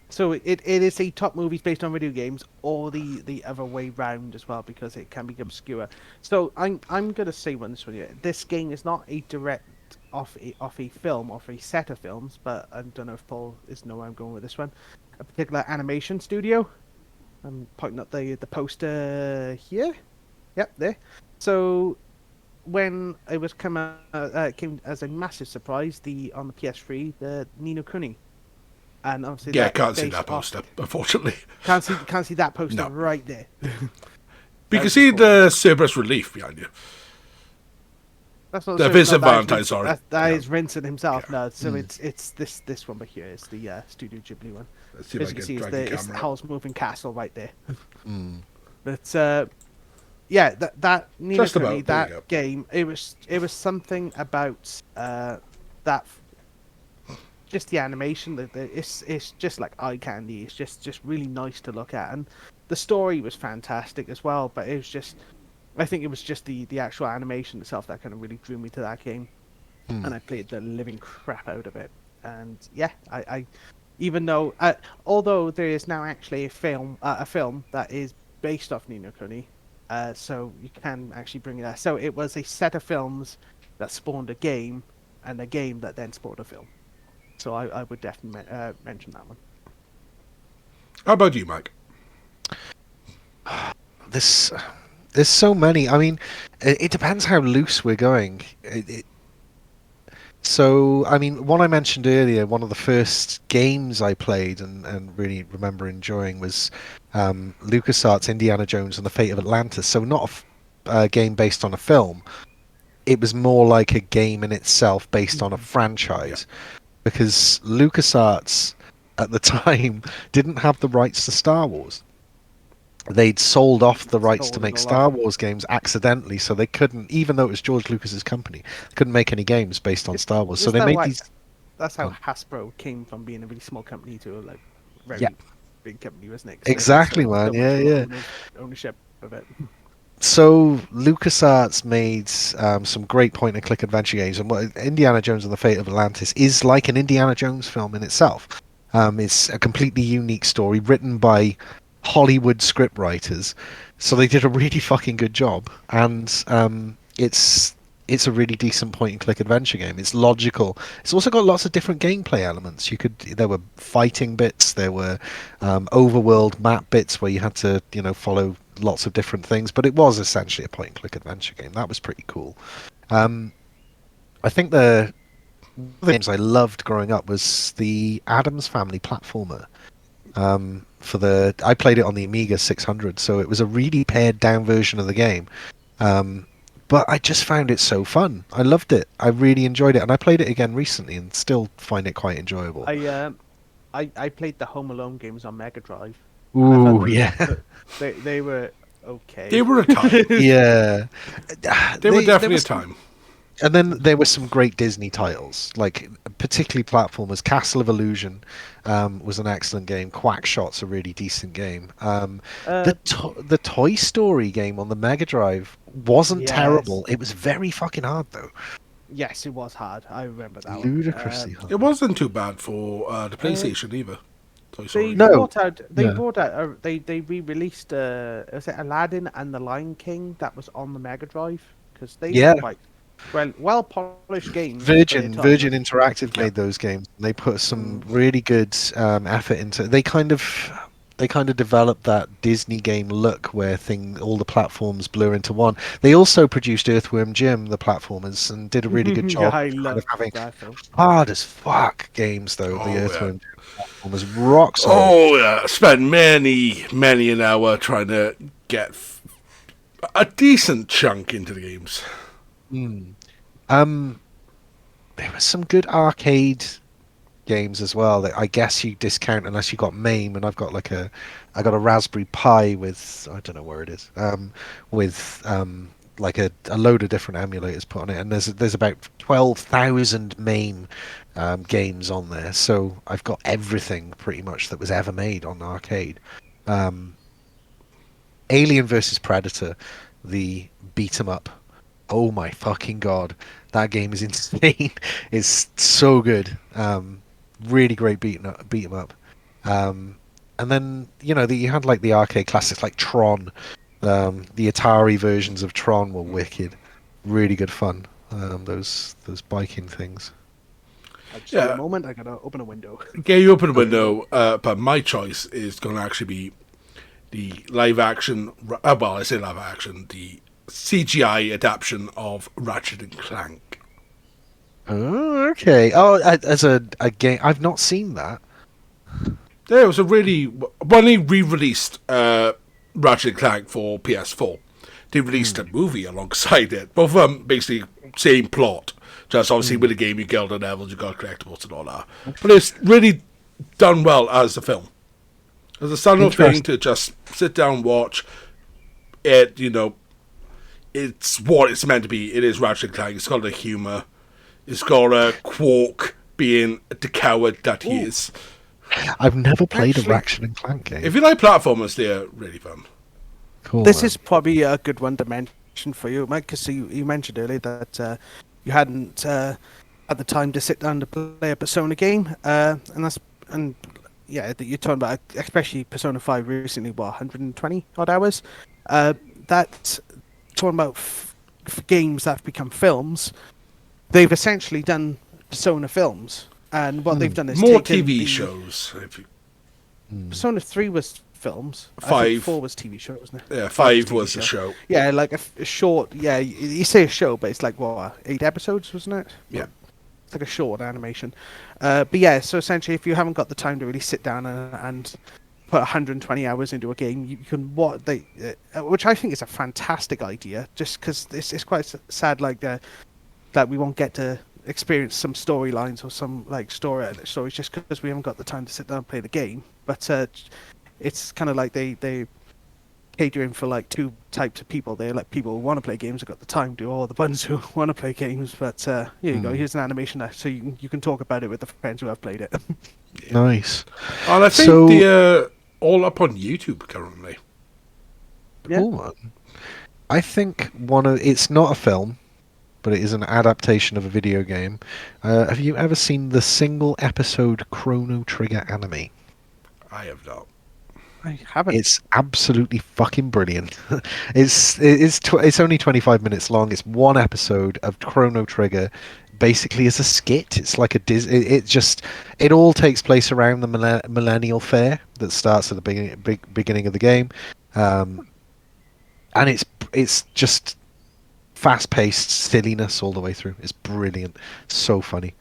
So it is a top movies based on video games, or the other way round as well, because it can be obscure. So I'm gonna say this one here. This game is not a direct off a film, off a set of films, but I don't know if Paul know where I'm going with this one. A particular animation studio. I'm pointing up the poster here. Yep, there. So when it was came as a massive surprise, on the PS3, the Ni no Kuni. And obviously can't see that poster, unfortunately. Can't see that poster right there. But you can see the Cerberus relief behind you. That's not the Vincent Valentine, sorry. That is Vincent himself. Yeah. No, so it's this one back here. It's the Studio Ghibli one. Let's see if As I you can can see, drag the it's the camera. Howl's Moving Castle right there. But yeah, that Ni no Just about, Kuni, there you go. that game, it was something about that. Just the animation, it's just like eye candy. It's just really nice to look at, and the story was fantastic as well. But it was just, I think it was just the actual animation itself that kind of really drew me to that game, and I played the living crap out of it. And yeah, I even though although there is now actually a film that is based off Ni no Kuni, so you can actually bring it there. So it was a set of films that spawned a game, and a game that then spawned a film. So I would definitely mention that one. How about you, Mike? There's so many. I mean, it depends how loose we're going. So, I mean, one I mentioned earlier, one of the first games I played and really remember enjoying was LucasArts' Indiana Jones and the Fate of Atlantis. So not a game based on a film. It was more like a game in itself based on a franchise. Because LucasArts, at the time, didn't have the rights to Star Wars. They'd sold off the rights to make Star Wars games accidentally, so they couldn't, even though it was George Lucas's company, couldn't make any games based on Star Wars. So they made these. That's how Hasbro came from being a really small company to a very big company, wasn't it? Exactly, man. Yeah. Ownership of it. So LucasArts made some great point-and-click adventure games, and Indiana Jones and the Fate of Atlantis is like an Indiana Jones film in itself. It's a completely unique story written by Hollywood scriptwriters, so they did a really fucking good job, and it's a really decent point-and-click adventure game. It's logical. It's also got lots of different gameplay elements. There were fighting bits, there were overworld map bits where you had to follow lots of different things, but it was essentially a point-and-click adventure game. That was pretty cool. I think the games I loved growing up was the Addams Family platformer. I played it on the Amiga 600, so it was a really pared down version of the game. But I just found it so fun. I loved it. I really enjoyed it, and I played it again recently and still find it quite enjoyable. I played the Home Alone games on Mega Drive. Ooh, yeah. They were okay. They were a time. Yeah. They were definitely a time. And then there were some great Disney titles, like particularly platformers. Castle of Illusion was an excellent game. Quackshot's a really decent game. The Toy Story game on the Mega Drive wasn't terrible. It was very fucking hard, though. Yes, it was hard. I remember that Ludicrously hard. It wasn't too bad for the PlayStation either. They re-released was it Aladdin and the Lion King that was on the Mega Drive, because they were quite well polished games. Virgin Interactive made those games. They put some really good effort into. They kind of developed that Disney game look where all the platforms blur into one. They also produced Earthworm Jim, the platformers, and did a really good job of having hard as fuck games though. The Earthworm Jim platform was rock solid. Oh yeah, spent many an hour trying to get a decent chunk into the games. There was some good arcade games as well that I guess you discount unless you got MAME, and I got a Raspberry Pi with, I don't know where it is, with like a load of different emulators put on it, and there's about 12,000 MAME games on there, so I've got everything pretty much that was ever made on arcade. Alien vs Predator, the beat 'em up. Oh my fucking god, that game is insane. It's so good. Really great beat 'em up. And then you had like the arcade classics like Tron. The Atari versions of Tron were wicked. Really good fun. Those biking things. A moment, I gotta open a window. Yeah, you open a window, but my choice is going to actually be the live action. Well, I say live action. The CGI adaptation of Ratchet and Clank. Oh, okay. Oh, as a game, I've not seen that. There was when they re-released Ratchet and Clank for PS4, they released a movie alongside it. Both of them basically same plot, just obviously with the game you get all the levels, you got collectibles and all that. But it's really done well as a film. As a standalone thing to just sit down and watch it, it's what it's meant to be. It is Ratchet and Clank. It's got the humour. It's got Quark being the coward that he is. I've never played a Ratchet and Clank game. If you like platformers, they're really fun. Cool. This is probably a good one to mention for you, Mike, because you mentioned earlier that you hadn't had the time to sit down to play a Persona game, that you're talking about, especially Persona 5 recently, 120 odd hours. that talking about games that have become films, they've essentially done Persona films, and what they've done is More taken TV the- shows. If you, Persona 3 was films. I 5. think 4 was TV show, wasn't it? yeah, 5 5 was the show. Yeah, like a short. Yeah, you say a show, but it's like what 8 episodes, wasn't it? Yeah. It's like a short animation. But yeah, so essentially, if you haven't got the time to really sit down and put 120 hours into a game, you can which I think is a fantastic idea. Just because it's quite sad, like that we won't get to experience some storylines or some like stories just because we haven't got the time to sit down and play the game. But it's kind of like they catering for like two types of people. They're like people who want to play games, have got the time to, or the ones who want to play games. But here you go. Here's an animation there, so you can talk about it with the friends who have played it. Nice. And I think So- they're all up on YouTube currently. Yeah. Cool, man. I think it's not a film, but it is an adaptation of a video game. Have you ever seen the single episode Chrono Trigger anime? I have not. I haven't. It's absolutely fucking brilliant. It's only 25 minutes long. It's one episode of Chrono Trigger, basically as a skit. It's like it all takes place around the Millennial Fair that starts at the beginning of the game, and it's just fast-paced silliness all the way through. It's brilliant, so funny.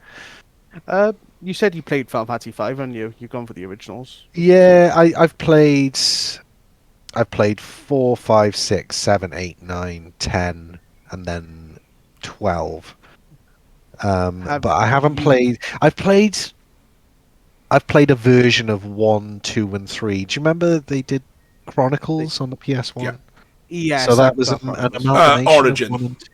You said you played Final Fantasy 5, and you've gone for the originals. Yeah, I've played 4, 5, 6, 7, 8, 9, 10, and then 12. But I haven't played. I've played a version of 1, 2, and 3. Do you remember they did Chronicles on the PS1? Yeah. Yeah. So that was an amalgamation of Origin. 1 and 2.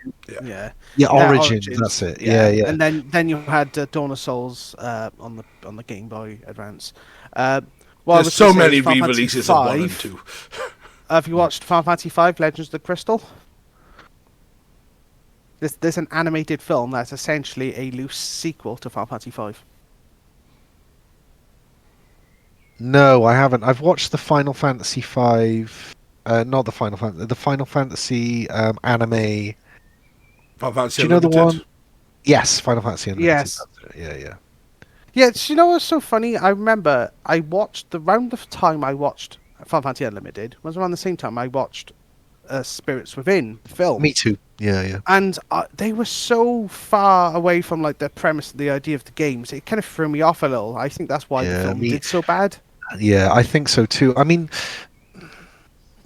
Yeah. Yeah, Origin. Origins, That's it. Yeah, yeah. And then you had Dawn of Souls on the Game Boy Advance. I There's was so gonna say many Final Fantasy re-releases of 1 and 5. 2. Have you watched Final Fantasy 5: Legends of the Crystal? There's an animated film that's essentially a loose sequel to Final Fantasy 5. No, I haven't. I've watched the Final Fantasy 5. Not the Final Fantasy anime. Final Fantasy Do you know the Unlimited. one? Yes, Final Fantasy Unlimited. Yes. That's it. Yeah, yeah. Yeah, you know what's so funny? I remember I watched around the time I watched Final Fantasy Unlimited was around the same time I watched Spirits Within the film. Me too. Yeah, yeah. And they were so far away from like the premise, the idea of the games. It kind of threw me off a little. I think that's why the Yeah, film did so bad. Yeah, I think so too. I mean,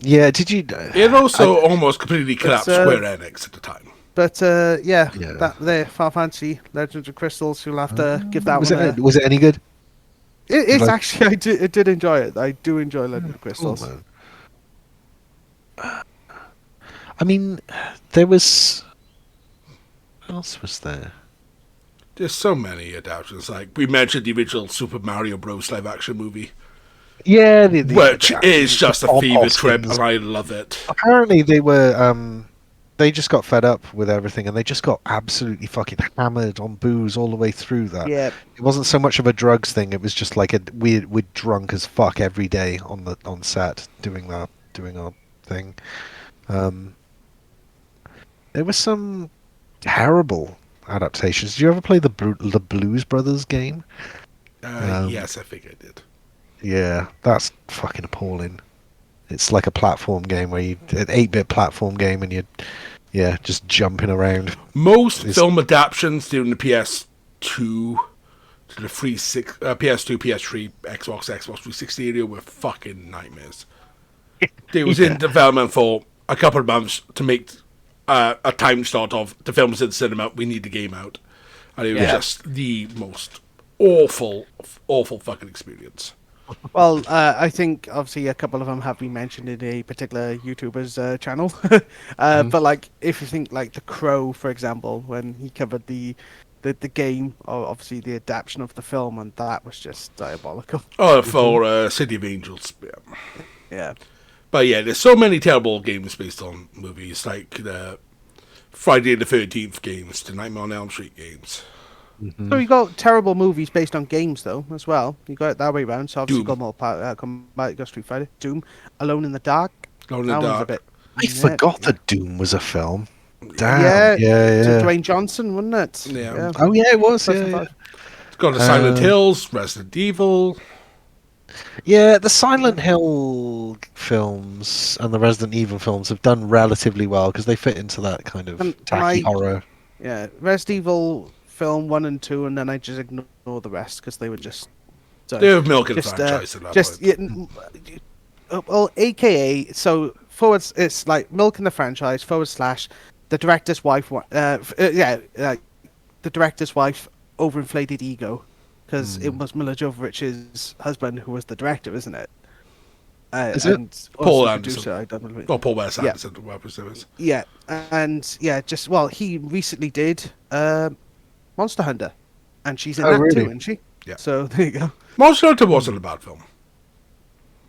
yeah. Did you? It also almost completely collapsed Square Enix at the time. But Yeah. that there, Final Fantasy Legends of Crystals. You'll have to give that was one. was it any good? It's like- actually I did enjoy it. I do enjoy Legends of Crystals. Cool, man. I mean, there was. What else was there? There's so many adaptations. Like we mentioned, the original Super Mario Bros. Live action movie, Yeah, which is just a Bob fever trip, Hoskins. and I love it. Apparently, they were. They just got fed up with everything, and they just got absolutely fucking hammered on booze all the way through that. Yeah, It wasn't so much of a drugs thing; it was just like we're drunk as fuck every day on set doing our thing. There was some terrible adaptations. Did you ever play the Blues Brothers game? Yes, I think I did. Yeah, that's fucking appalling. It's like a platform game where an 8-bit platform game, and you're just jumping around. Most It's- film adaptations during the PS2 to the PS2, PS3, Xbox 360 area were fucking nightmares. It was in development for a couple of months to make a time slot of the film's in cinema, we need the game out. And it was just the most awful fucking experience. well, I think obviously a couple of them have been mentioned in a particular YouTuber's channel. But like, if you think like The Crow, for example, when he covered the game, or obviously the adaptation of the film, and that was just diabolical. Oh, for City of Angels. Yeah. Yeah. But yeah, there's so many terrible games based on movies, like the Friday the 13th games, the Nightmare on Elm Street games. So you got terrible movies based on games though as well. You got it that way round. So obviously Doom. you got more you got Street Fighter, Doom, Alone in the Dark. Alone in the That one's Dark. a bit I forgot that Doom was a film. Yeah, Damn. Yeah. Dwayne Johnson, wasn't it? Yeah. Oh yeah, it was. Yeah, 2005. It's got the Silent Uh, Hills, Resident Evil. yeah. The Silent Hill films and the Resident Evil films have done relatively well because they fit into that kind of And tacky I- horror. Yeah, Resident Evil film 1 and 2, and then I just ignore the rest because they were just. Sorry. They're milking the Just, franchise at that just point. well, AKA so forwards. It's like milking the franchise / the director's wife. The director's wife overinflated ego, because it was Mila Jovovich's husband who was the director, isn't it? Is it? and also Paul the Anderson. producer, I don't know. Oh, Paul West Yeah. Anderson, whoever it was. Yeah, and he recently did Monster Hunter, and she's in Oh, that really? too, isn't she? Yeah. So there you go. Monster Hunter wasn't a bad film.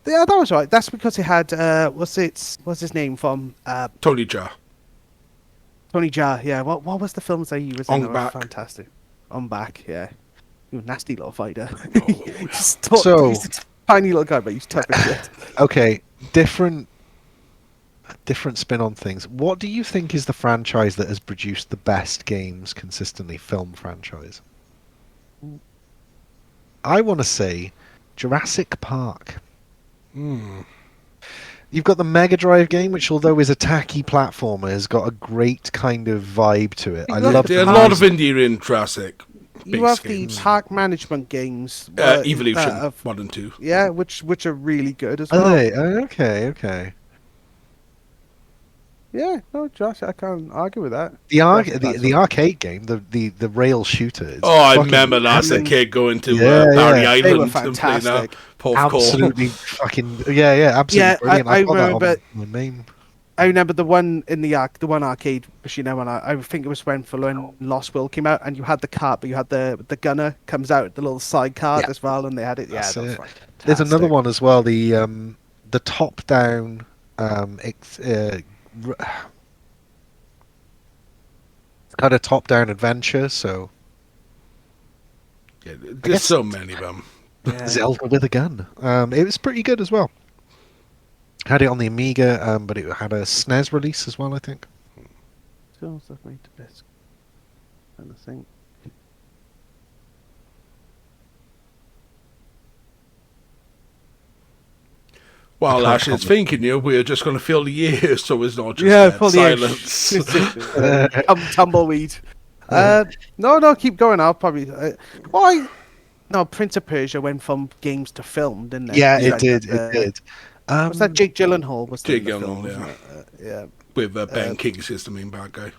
Yeah, that was right. That's because it had what's his name from Tony Jaa. Tony Jaa. Yeah, what was the films that he was in? Ong That were Bak. fantastic. On back, yeah. You nasty little fighter. Oh. So- he's a tiny little guy, but he's tough as shit. Okay, different spin on things. What do you think is the franchise that has produced the best games consistently? Film franchise. I want to say Jurassic Park. You've got the Mega Drive game, which although is a tacky platformer, has got a great kind of vibe to it. I Look, love There are a the lot of music. indie in Jurassic. You have games. the park management games. Evolution of- 1 and 2. yeah, which are really good as Are well. they? Okay. Yeah, no, Josh, I can't argue with that. The That's the arcade game, the rail shooter. Is Oh, I fucking remember that as a amazing. kid going to Yeah, Barry yeah. Island They were and playing that fantastic. Puff Call. absolutely fucking yeah, absolutely Yeah, brilliant. I I've got that on remember- my name. I remember the one in the one arcade machine. When I think it was when Lost World came out, and you had the cart, but you had the gunner comes out, the little side cart Yeah. as well, and they had it. Yeah, That's that was it. fantastic. There's another one as well. The top down kind of top down adventure. So Yeah, there's guess- so many of them. Yeah. Zelda with a gun. It was pretty good as well. Had it on the Amiga, but it had a SNES release as well, I think. Skills that made the best kind of thing. While can't Ash is comment. thinking you, we're just going to fill the year, so it's not just dead Full silence. Tumbleweed. No, keep going. I'll probably. Why? No, Prince of Persia went from games to film, didn't it? Yeah, Like, it did. It did. Was that Jake Gyllenhaal? Was Jake in the Gyllenhaal, film, yeah. wasn't it? Yeah. With Ben Kingsley as the main bad guy.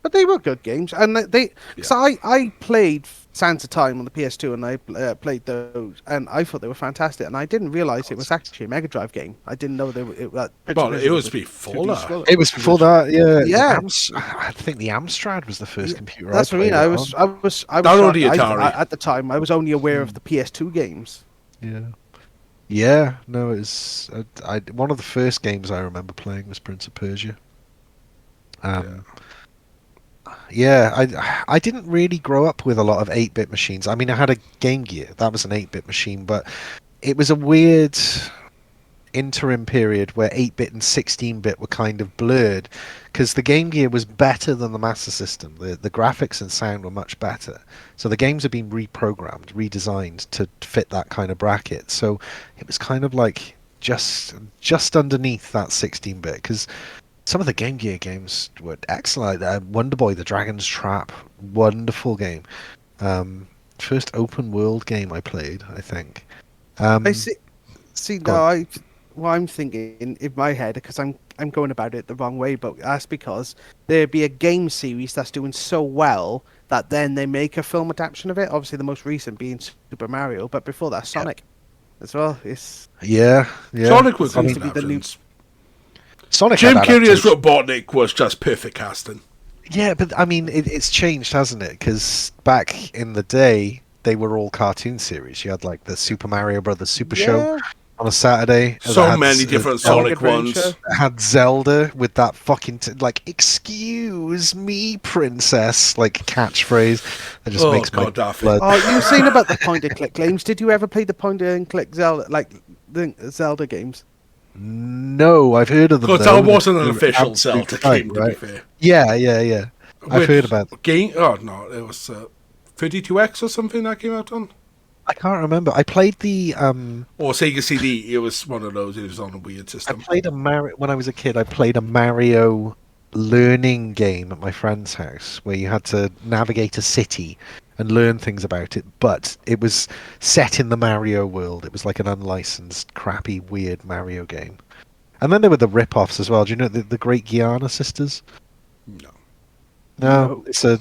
But they were good games, and they. Yeah. So I played Sands of Time on the PS2, and I played those, and I thought they were fantastic. And I didn't realize it was actually a Mega Drive game. I didn't know they were. Well, it was before that. It was before that, yeah. Yeah. I think the Amstrad was the first computer. That's what I mean. played I it was. on. I was. I was. Download the shocked. Atari. At the time, I was only aware of the PS2 games. Yeah. Yeah, no, it's one of the first games I remember playing was Prince of Persia. I didn't really grow up with a lot of 8-bit machines. I mean, I had a Game Gear. That was an 8-bit machine, but it was a weird interim period where 8-bit and 16-bit were kind of blurred because the Game Gear was better than the Master System. The graphics and sound were much better. So the games had been reprogrammed, redesigned to fit that kind of bracket. So it was kind of like just underneath that 16-bit because some of the Game Gear games were excellent. Wonder Boy, The Dragon's Trap, wonderful game. First open world game I played, I think. I see. Go No, what I'm thinking in my head, because I'm going about it the wrong way, but that's because there'd be a game series that's doing so well that then they make a film adaptation of it. Obviously, the most recent being Super Mario, but before that, Sonic as well. It's Yeah. Sonic was Seems good to be the new- adaptations. Sonic Jim had Carrey as adaptations. Robotnik was just perfect casting. Yeah, but I mean, it's changed, hasn't it? Because back in the day, they were all cartoon series. You had like the Super Mario Brothers Super Show on a Saturday. So That had many different Sonic Sonic ones. Adventure. had Zelda with that fucking like "Excuse me, princess" like catchphrase that just Oh, makes my God, Daffy. blood. Oh, you were saying about the point and click games. Did you ever play the point and click Zelda, like the Zelda games? No, I've heard of them. Because though. that wasn't an They're official absolute Zelda shite, game, to be right? fair. Yeah. I've heard about them. Game? Oh, no, it was 32X or something that came out on? I can't remember. I played the Or Sega CD. It was one of those. It was on a weird I system. played a Mario when I was a kid. I played a Mario learning game at my friend's house where you had to navigate a city and learn things about it, but it was set in the Mario world. It was like an unlicensed, crappy, weird Mario game. And then there were the rip-offs as well. Do you know the Great Giana Sisters? No. No, it's a.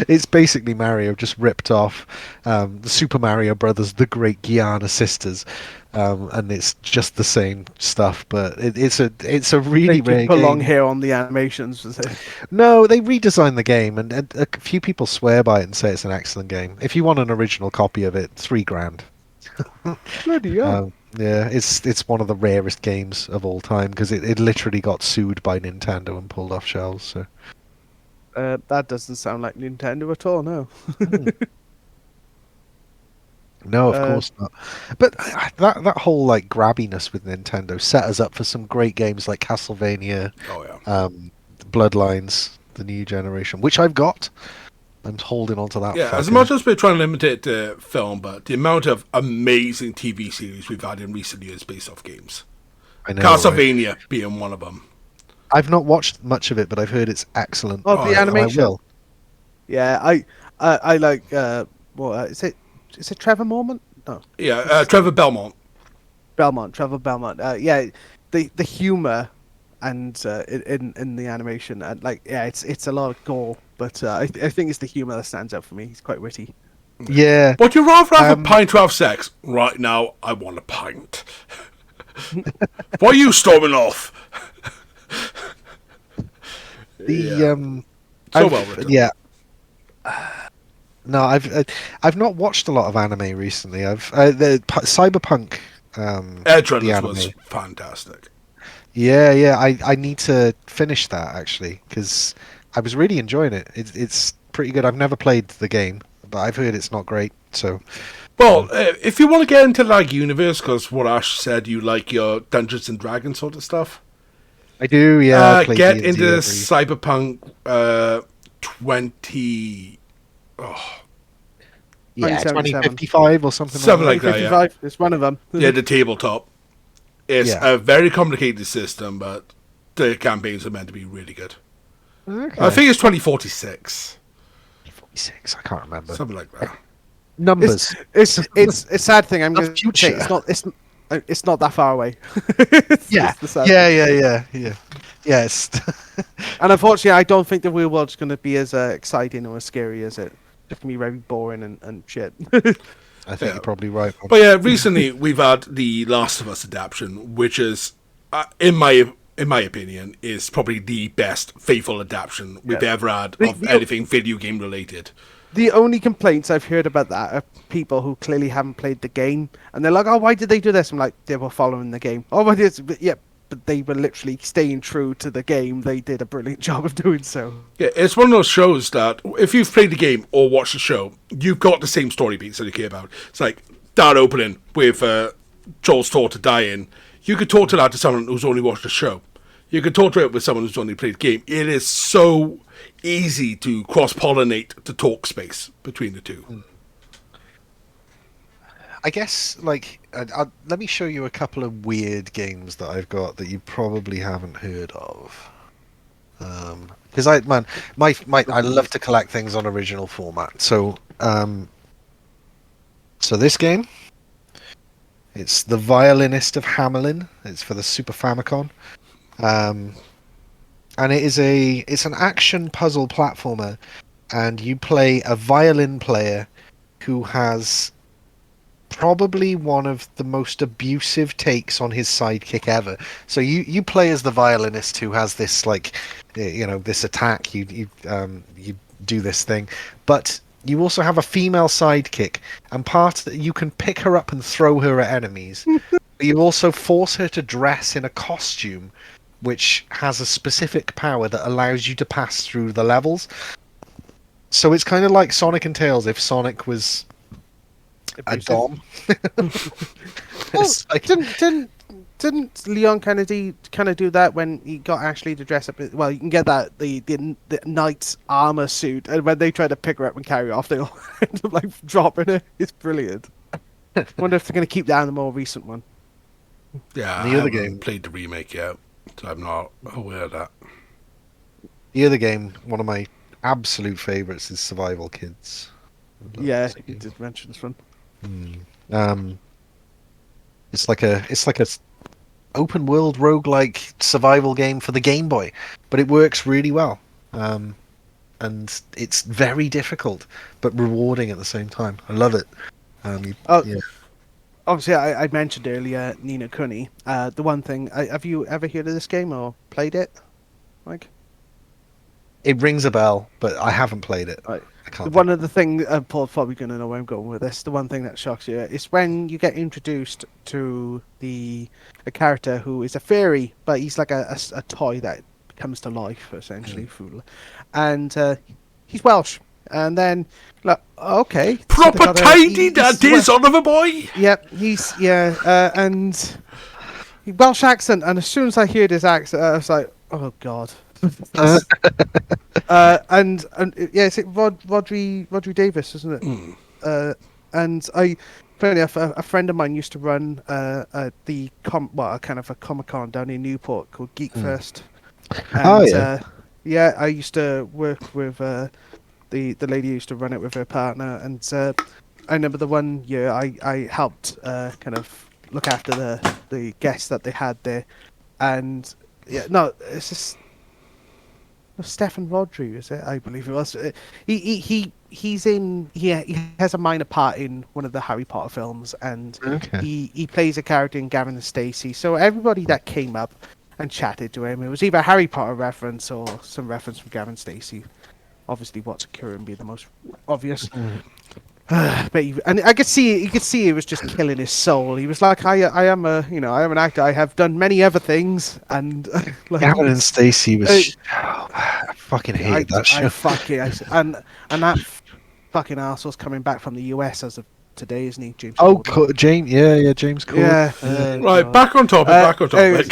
It's basically Mario just ripped off the Super Mario Brothers, the Great Giana Sisters, and it's just the same stuff. But it's a really They rare put long game. hair on the animations. Was it? No, they redesigned the game, and a few people swear by it and say it's an excellent game. If you want an original copy of it, $3,000. Bloody hell. Yeah, it's one of the rarest games of all time because it literally got sued by Nintendo and pulled off shelves. So. That doesn't sound like Nintendo at all. No. No, of course not. But that whole like grabbiness with Nintendo set us up for some great games like Castlevania, Oh, yeah. Bloodlines, the new generation, which I've got. I'm holding on to that. Yeah, as fucker. much as we're trying to limit it to film, but the amount of amazing TV series we've had in recent years based off games. I know, right? Castlevania being one of them. I've not watched much of it, but I've heard it's excellent. Oh, Oh, the yeah, And I animation. will. Yeah, I like. Is it Trevor Mormont? No, Yeah, Trevor Belmont. Belmont. Trevor Belmont. Yeah, the humor and in the animation and like it's a lot of gore, but I think it's the humor that stands out for me. He's quite witty. Yeah, Would you rather have a pint to have sex? Right now, I want a pint. Why are you storming off? the So I've- well written. Yeah. No, I've not watched a lot of anime recently. Cyberpunk. Edge the Runners was anime. fantastic. Yeah. I need to finish that actually because I was really enjoying it. It's pretty good. I've never played the game, but I've heard it's not great. So Well, if you want to get into like universe, because what Ash said, you like your Dungeons and Dragons sort of stuff. I do. Yeah. I play Get D&D into every- Cyberpunk 20. yeah 2077. 2055 or something. Something like like that, yeah. 55. It's one of them. Yeah, the tabletop. It's Yeah. a very complicated system, but the campaigns are meant to be really good. that. Okay. I think it's 2046. 46. I can't remember. Something like that. Numbers. It's a sad thing. I'm The going to future. say it's not that far away. Yeah. It's the sad Yeah. Yes. And unfortunately, I don't think the real world's going to be as exciting or as scary as it. It's going to be very boring and shit. I think you're probably right. But yeah, recently we've had the Last of Us adaptation, which is, in my opinion, is probably the best faithful adaptation we've ever had of anything video game related. The only complaints I've heard about that are people who clearly haven't played the game, and they're like, "Oh, why did they do this?" I'm like, "They were following the game." Oh, but they were literally staying true to the game. They did a brilliant job of doing so. Yeah, it's one of those shows that if you've played the game or watched the show, you've got the same story beats that you care about. It's like that opening with Joel's daughter dying. You could talk to that to someone who's only watched the show. You could talk to it with someone who's only played the game. It is so easy to cross-pollinate the talk space between the two. I guess, like, let me show you a couple of weird games that I've got that you probably haven't heard of. Because I love to collect things on original format. So, so this game, it's The Violinist of Hamelin. It's for the Super Famicom, and it's an action puzzle platformer, and you play a violin player who has probably one of the most abusive takes on his sidekick ever. So you play as the violinist who has this this attack. You do this thing, but you also have a female sidekick, and you can pick her up and throw her at enemies. But you also force her to dress in a costume, which has a specific power that allows you to pass through the levels. So it's kind of like Sonic and Tails if Sonic was a dom. Well, It's like- didn't didn't Leon Kennedy kind of do that when he got Ashley to dress up? Well, you can get that the knight's armor suit, and when they try to pick her up and carry her off, they all end up like dropping her. It's brilliant. Wonder if they're going to keep that in the more recent one. Yeah, The I other haven't game- played the remake yet, so I'm not aware of that. The other game, one of my absolute favourites, is Survival Kids. Yeah, That's a you game. did mention this one. It's like a open world roguelike survival game for the Game Boy, but it works really well. And it's very difficult but rewarding at the same time. I love it. Oh, yeah. obviously, I mentioned earlier Nina Kuni. The one thing, have you ever heard of this game or played it, Mike? It rings a bell, but I haven't played it. Right. I can't. One of the things, Paul's probably going to know where I'm going with this. The one thing that shocks you is when you get introduced to a character who is a fairy, but he's like a toy that comes to life, essentially. And he's Welsh. And then, like, okay. so they Proper got tidy he's that is, Oliver boy! Yep, and Welsh accent. And as soon as I heard his accent, I was like, oh god. And yeah, it's Rodri Davis, isn't it? And funny enough, a friend of mine used to run a kind of a Comic-Con down in Newport called Geek First. And, Oh, yeah. yeah, I used to work with the lady who used to run it with her partner, and I remember the one year I helped kind of look after the guests that they had there, and yeah, no, it's just Stefan Rodri, is it? I believe it was. He has a minor part in one of the Harry Potter films, and Okay. he plays a character in Gavin and Stacey. So everybody that came up and chatted to him, it was either a Harry Potter reference or some reference from Gavin Stacey. Obviously, What's a Curran being the most obvious. But and I could see he was just killing his soul. He was like, I am an actor. I have done many other things, and like, Gavin and Stacey was. I fucking hated that show. and that fucking arsehole's coming back from the US as of today, isn't he, James? Oh, Corden? James. Yeah, James Corden. Yeah. Right, God. back on topic, anyways,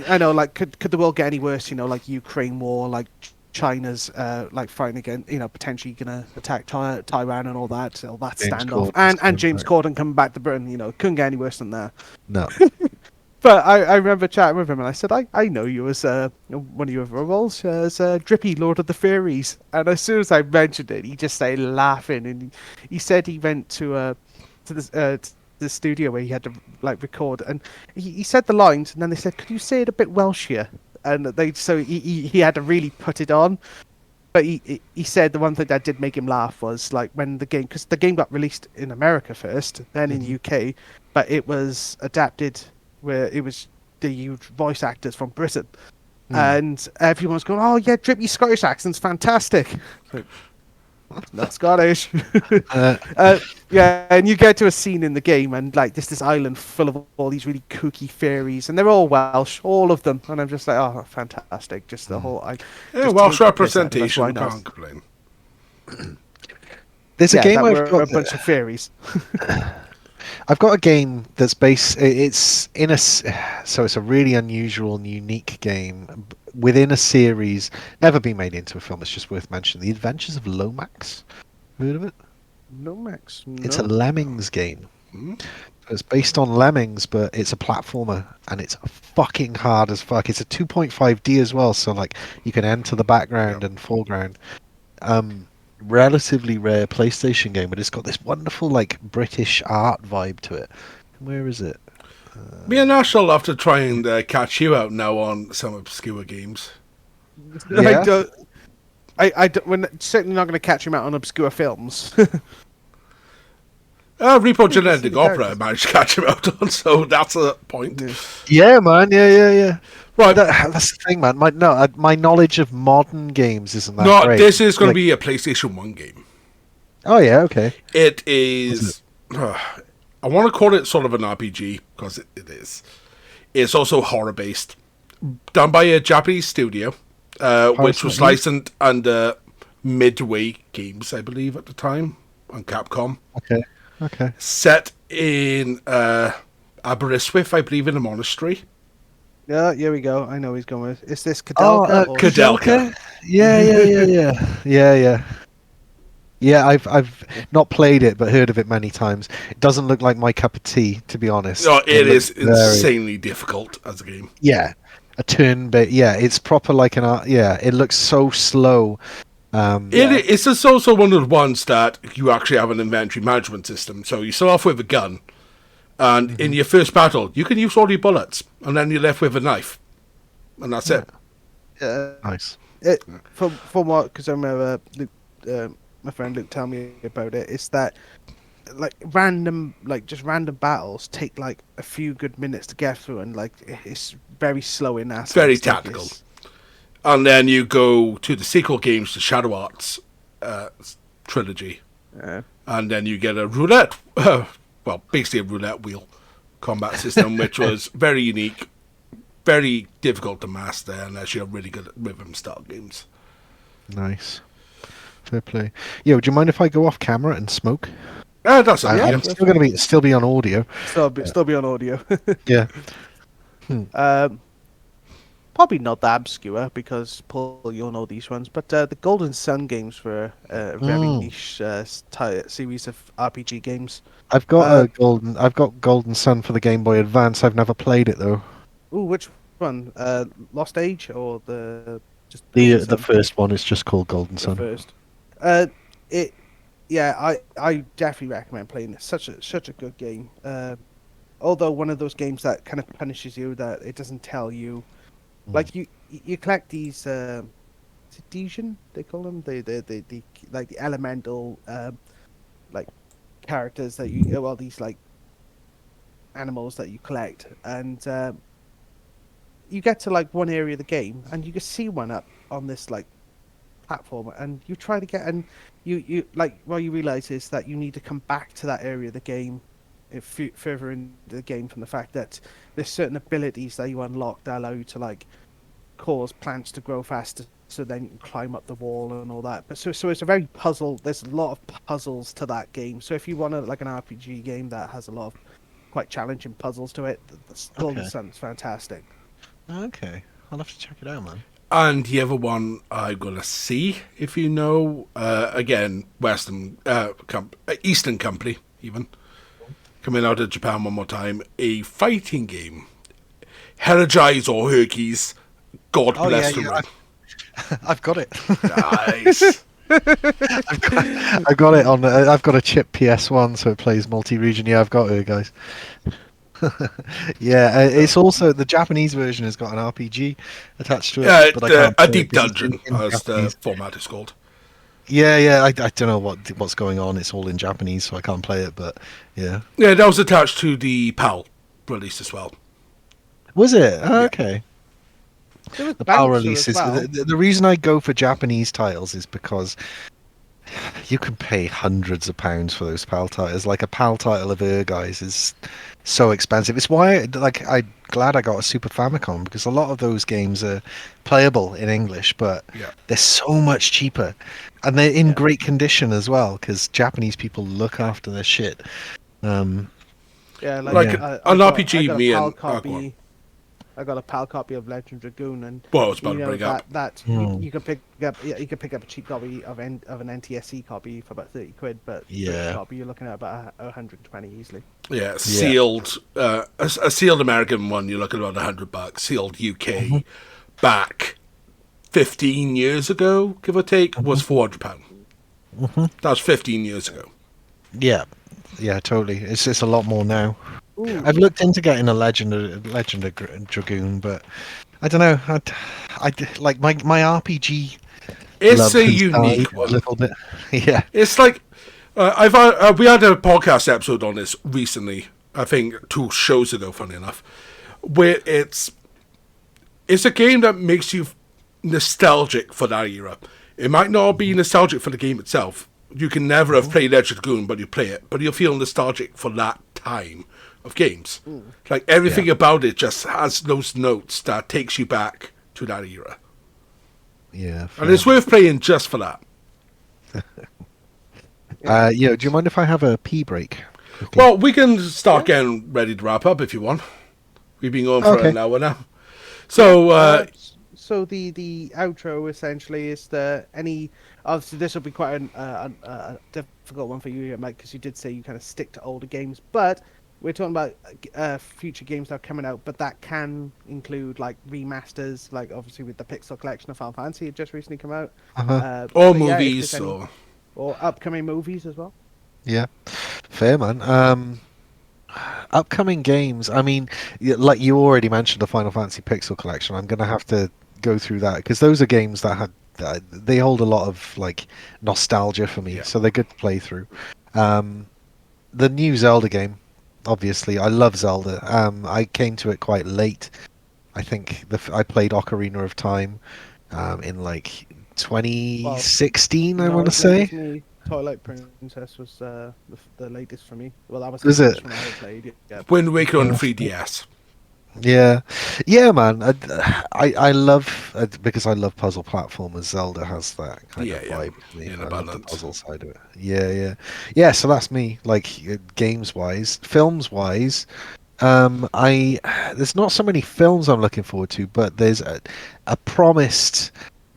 I know, like, could the world get any worse? You know, like Ukraine war, like China's like fighting against, potentially gonna attack Taiwan and all that James standoff, Corden's and James coming Corden coming back to Britain. Couldn't get any worse than that. No. But I remember chatting with him, and I said, I know you as one of your other roles as Drippy, Lord of the Fairies. And as soon as I mentioned it, he just started laughing, and he said he went to the studio where he had to like record, and he said the lines, and then they said, "Could you say it a bit Welshier?" And he had to really put it on. But he said the one thing that did make him laugh was like when because the game got released in America first, then in UK, but it was adapted where it was the voice actors from Britain, and everyone's going, "Oh yeah, Drippy Scottish accent's fantastic." Like, not Scottish. Yeah, and you get to a scene in the game, and like this island full of all these really kooky fairies, and they're all Welsh, all of them, and I'm just like, oh, fantastic! Just the whole. Yeah, just Welsh take the piss out of us representation, right now. can't complain. There's a Yeah, game that I've were got. a bunch of fairies. I've got a game that's based. It's in a. So it's a really unusual and unique game within a series, never been made into a film. It's just worth mentioning. The Adventures of Lomax. Heard of it? No, Max. No. It's a Lemmings game. Hmm? It's based on Lemmings, but it's a platformer, and it's fucking hard as fuck. It's a 2.5D as well, so like you can enter the background and foreground. Relatively rare PlayStation game, but it's got this wonderful like British art vibe to it. Where is it? Me and Ash will have to try and catch you out now on some obscure games. Yeah. We're certainly not going to catch him out on obscure films. Repo see Genetic the Opera I characters. managed to catch him out on, so that's a point. Yeah, man. Yeah. Right, That's the thing, man. My knowledge of modern games isn't that no, great. this is going Like- to be a PlayStation 1 game. Oh yeah, okay. It is. I want to call it sort of an RPG because it is. It's also horror based, done by a Japanese studio, which was Horror- licensed under Midway Games, I believe, at the time on Capcom. Okay. Set in Aberystwyth, I believe, in a monastery. Yeah, here we go. I know he's going with. Is this Oh, Kadelka? or... Kadelka. Yeah. Yeah, I've not played it, but heard of it many times. It doesn't look like my cup of tea, to be honest. No, it is looks very- insanely difficult as a game. Yeah, a turn, but yeah, it's proper like an art. Yeah, it looks so slow. It's just also one of the ones that you actually have an inventory management system. So you start off with a gun, and in your first battle, you can use all your bullets, and then you're left with a knife, and that's it. Nice. From what, because I remember Luke, my friend Luke tell me about it, is that like just random battles take like a few good minutes to get through, and like it's very slow in that. It's very sense, like, tactical. And then you go to the sequel games, the Shadow Arts trilogy, and then you get a roulette, well, basically a roulette wheel combat system, which was very unique, very difficult to master unless you're really good at rhythm style games. Nice. Fair play. Yo, do you mind if I go off camera and smoke? That's okay. I'm still going to still be on audio. Still be on audio. Yeah. Probably not that obscure because Paul, you'll know these ones, but the Golden Sun games were a very niche series of RPG games. I've got Golden Sun for the Game Boy Advance. I've never played it though. Ooh, which one? Lost Age or The Golden Sun? first one is just called Golden The Sun. first. I definitely recommend playing it. Such a good game. Although one of those games that kind of punishes you, that it doesn't tell you. Like you collect these Desian, they call them, the like the elemental like characters that these like animals that you collect, and you get to like one area of the game and you can see one up on this like platform, and you try to get, and you like what you realize is that you need to come back to that area of the game further in the game, from the fact that there's certain abilities that you unlock that allow you to like cause plants to grow faster, so then you can climb up the wall and all that. But so it's a very puzzle. There's a lot of puzzles to that game. So if you want like an RPG game that has a lot of quite challenging puzzles to it, the Golden Sun's fantastic. Okay, I'll have to check it out, man. And the other one I'm gonna see, if you know, again, Eastern Company, even coming out of Japan one more time, a fighting game, Hergies or Herkies. God bless the ring. I've got it. Nice. I've got it on. I've got a chip PS1, so it plays multi-region. Yeah, I've got it, guys. Yeah, it's also the Japanese version has got an RPG attached to it. But I can't a play Deep it 'cause it's Dungeon, in as the Japanese. format is called. Yeah. I don't know what's going on. It's all in Japanese, so I can't play it. But yeah, Yeah, that was attached to the PAL release as well. was it? Oh, okay. There was The PAL Bouncer as releases. well. The reason I go for Japanese titles is because you can pay hundreds of pounds for those PAL titles. Like a PAL title of Guys is so expensive. It's why I'm glad I got a Super Famicom, because a lot of those games are playable in English, but they're so much cheaper, and they're in great condition as well, because Japanese people look after their shit. Yeah, Like an RPG, me and copy. I got a PAL copy of Legend Dragoon, and Well, I was about you to know bring up. that you can pick up. Yeah, you can pick up a cheap copy of an NTSC copy for about 30 quid, but Yeah. copy you're looking at about 120 easily. Yeah, sealed. A sealed American one, you're looking at about $100. Sealed UK back 15 years ago, give or take, was £400. That was 15 years ago. Yeah, totally. It's a lot more now. Ooh. I've looked into getting a Legend of Dragoon, but I don't know. I like my RPG. It's love a has unique died one. A little bit. Yeah. It's like we had a podcast episode on this recently. I think 2 shows ago, funny enough, where it's a game that makes you nostalgic for that era. It might not be nostalgic for the game itself. You can never have played Legend of Dragoon, but you play it. But you'll feel nostalgic for that time of games. Like everything about it just has those notes that takes you back to that era. Yeah. And it's worth playing just for that. Do you mind if I have a pee break? Well, we can start getting ready to wrap up if you want. We've been going for Okay. an hour now. So, So the outro essentially is obviously this will be quite a difficult one for you, Mike, because you did say you kind of stick to older games, but we're talking about future games that are coming out, but that can include like remasters, like obviously with the Pixel Collection of Final Fantasy had just recently come out, Uh-huh. or but yeah, if movies, there's any- or upcoming movies as well. Yeah, fair man. Upcoming games. I mean, like you already mentioned, the Final Fantasy Pixel Collection. I'm gonna have to go through that because those are games that had they hold a lot of like nostalgia for me, Yeah. so they're good to play through. The new Zelda game, obviously, I love Zelda. I came to it quite late. I think I played Ocarina of Time in like 2016, I No, want to as late say. as me, Twilight Princess was the latest for me. Well, that was the Is first it? one I ever played. Yeah. Wind Waker on Yeah. 3DS. Yeah, yeah, man. I love because I love puzzle platformers. Zelda has that kind Yeah, of yeah. vibe to me. In I love the abundance. puzzle side of it. Yeah, yeah, yeah. So that's me. Like games wise, films wise, I there's not so many films I'm looking forward to, but there's a promised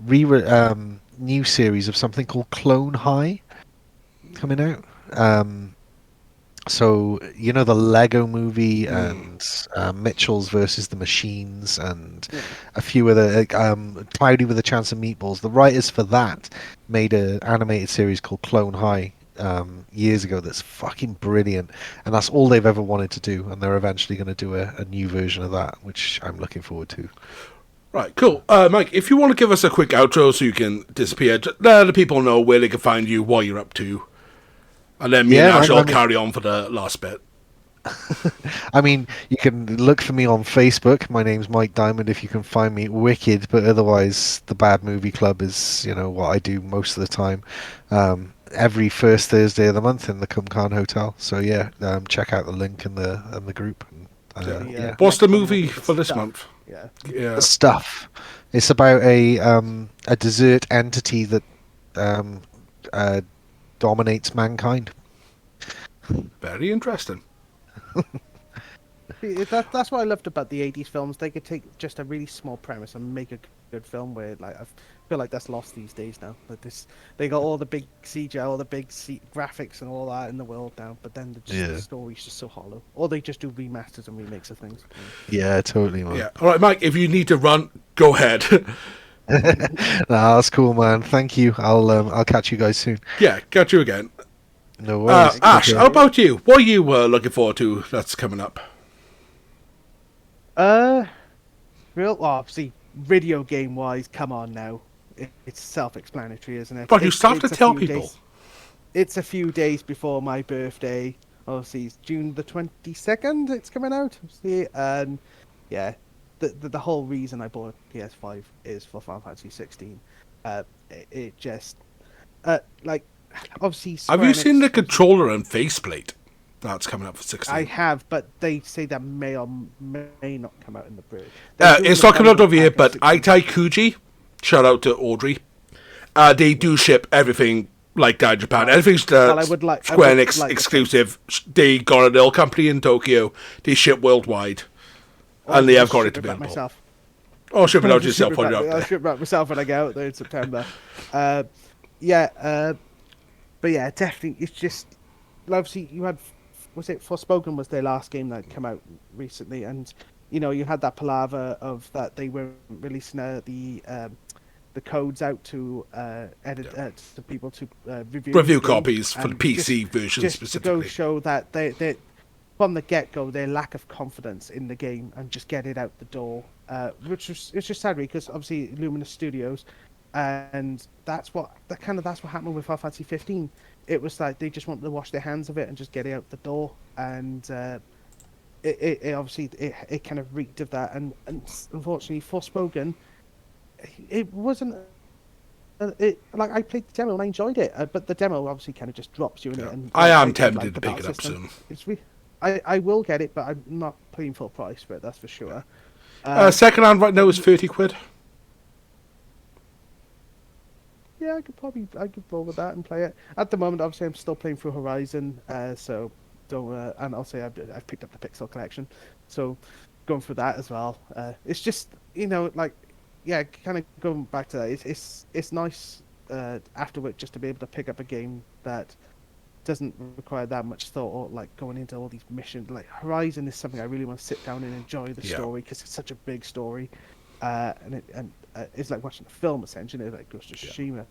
new series of something called Clone High coming out. So you know the Lego Movie and Mitchell's versus the Machines and Yeah. a few other Cloudy with a Chance of Meatballs. The writers for that made an animated series called Clone High years ago. That's fucking brilliant, and that's all they've ever wanted to do. And they're eventually going to do a new version of that, which I'm looking forward to. Right, cool. Mike, if you want to give us a quick outro so you can disappear, let the people know where they can find you, what you're up to. And then me and Yeah, Ash man, will I mean- carry on for the last bit. I mean, you can look for me on Facebook. My name's Mike Diamond. If you can find me, wicked. But otherwise, the Bad Movie Club is, what I do most of the time. Every first Thursday of the month in the Kumkan Hotel. So yeah, check out the link in the group. Yeah. What's the next one will movie be for this Stuff. month? Yeah. Yeah. The Stuff. It's about a dessert entity that uh, dominates mankind. Very interesting. That's what I loved about the '80s films. They could take just a really small premise and make a good film. Where like I feel like that's lost these days now. Like they got all the big CGI, all the big graphics, and all that in the world now. But then the story's just so hollow. Or they just do remasters and remakes of things. Yeah, totally, man. Yeah. All right, Mike, if you need to run, go ahead. Nah, that's cool, man. Thank you. I'll catch you guys soon. Yeah, catch you again. No worries. Ash, Okay. how about you? What are you looking forward to that's coming up? Well, obviously, video game wise, come on now. It's self-explanatory, isn't it? But you still have to It's a tell few people. days- It's a few days before my birthday. Obviously, it's June the 22nd. It's coming out. See, and yeah, the whole reason I bought PS5 is for Final Fantasy 16. It just like obviously. Have Square you seen the Enix- controller and faceplate? That's coming up for 16. I have, but they say that may or may not come out in the bridge. It's not coming out over here, but Itai Kuji, shout out to Audrey. They do ship everything like that in Japan. Everything's Well, I would like- I Square would Enix like to- exclusive. They got a little company in Tokyo. They ship worldwide. And they have got it available. myself. Oh, ship it I'll out just yourself. ship Put it it back- out I'll there. ship it back myself when I get out there in September. But yeah, definitely. It's just obviously you had was it Forspoken was their last game that came out recently, and you had that palaver of that they were releasing the codes out to edit to people to review the Review game, copies for the and PC version just to go specifically. show that they from the get-go their lack of confidence in the game and just get it out the door, which was it's just sad because obviously Luminous Studios, and that's what happened with Final Fantasy 15. It was like they just wanted to wash their hands of it and just get it out the door, and it obviously it kind of reeked of that, and unfortunately Forspoken, it wasn't. Like I played the demo and I enjoyed it, but the demo obviously kind of just drops you in it. And I am did tempted like to the pick it battle up system. soon. It's I will get it, but I'm not paying full price for it. That's for sure. Second hand right now is 30 quid. Yeah, I could roll with that and play it. At the moment, obviously, I'm still playing through Horizon, so So and also I've picked up the Pixel collection, so going through that as well. It's just like kind of going back to that. It's nice afterward just to be able to pick up a game that doesn't require that much thought or like going into all these missions. Like Horizon is something I really want to sit down and enjoy the story because it's such a big story, and it's like watching a film essentially, like Ghost of Tsushima.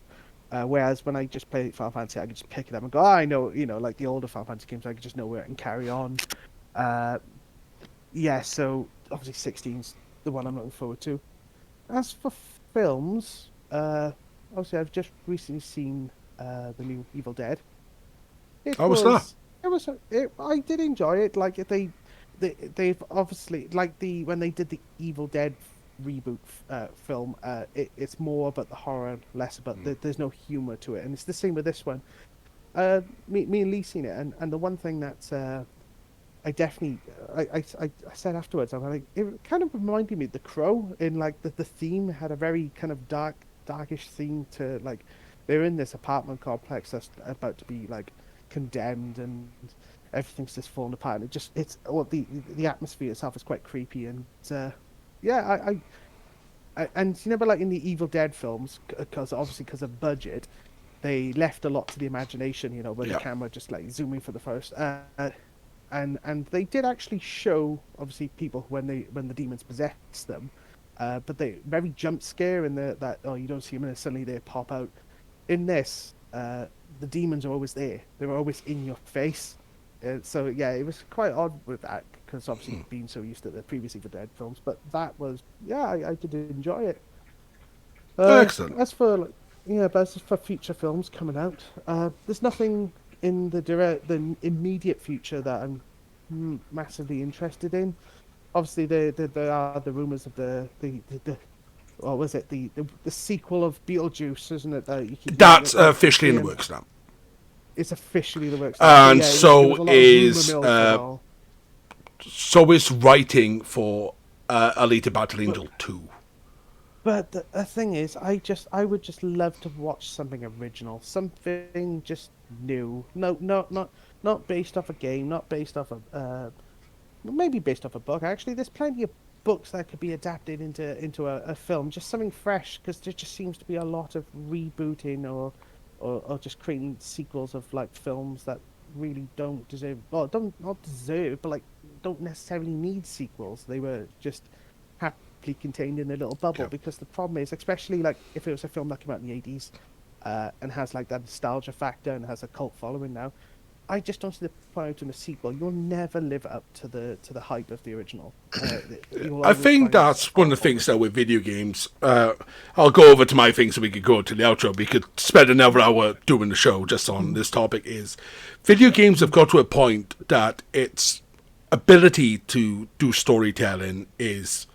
Whereas when I just play Final Fantasy, I can just pick it up and go, I know, like the older Final Fantasy games, I can just know where I can carry on. So obviously 16's the one I'm looking forward to. As for films, obviously I've just recently seen the new Evil Dead. How was that? I did enjoy it. Like they've obviously when they did the Evil Dead reboot film, it's more about the horror, less about there's no humor to it, and it's the same with this one. Me and Lee seen it, and the one thing that I definitely I said afterwards, I'm like, it kind of reminded me of The Crow in like the theme had a very kind of darkish theme to, like they're in this apartment complex that's about to be like condemned and everything's just falling apart, and the atmosphere itself is quite creepy, and I and but like in the Evil Dead films, because of budget, they left a lot to the imagination, where the camera just like zooming for the first and they did actually show obviously people when the demons possess them, but they very jump scare in that you don't see them and suddenly they pop out. In this, the demons are always there. They were always in your face. So yeah, it was quite odd with that because obviously being so used to the previous Evil Dead films. But that was I did enjoy it. Excellent. As for future films coming out, there's nothing in the immediate future that I'm massively interested in. Obviously, there are the rumors of the what was it, the sequel of Beetlejuice, isn't it? That's officially in the works now. It's officially the works. And so is writing for Alita Battle Angel 2. But the thing is, I would just love to watch something original, something just new. No, not based off a game, not based off maybe based off a book. Actually, there's plenty of books that could be adapted into a film. Just something fresh, because there just seems to be a lot of rebooting or just creating sequels of like films that really don't deserve. Well, not deserve, but like don't necessarily need sequels. They were just happily contained in a little bubble. Because the problem is, especially like if it was a film that came out in the 80s and has like that nostalgia factor and has a cult following now, I just don't see the point in a sequel. You'll never live up to the hype of the original. I think that's one of the things though with video games. I'll go over to my things so we could go to the outro. We could spend another hour doing the show just on this topic. Is video games have got to a point that its ability to do storytelling is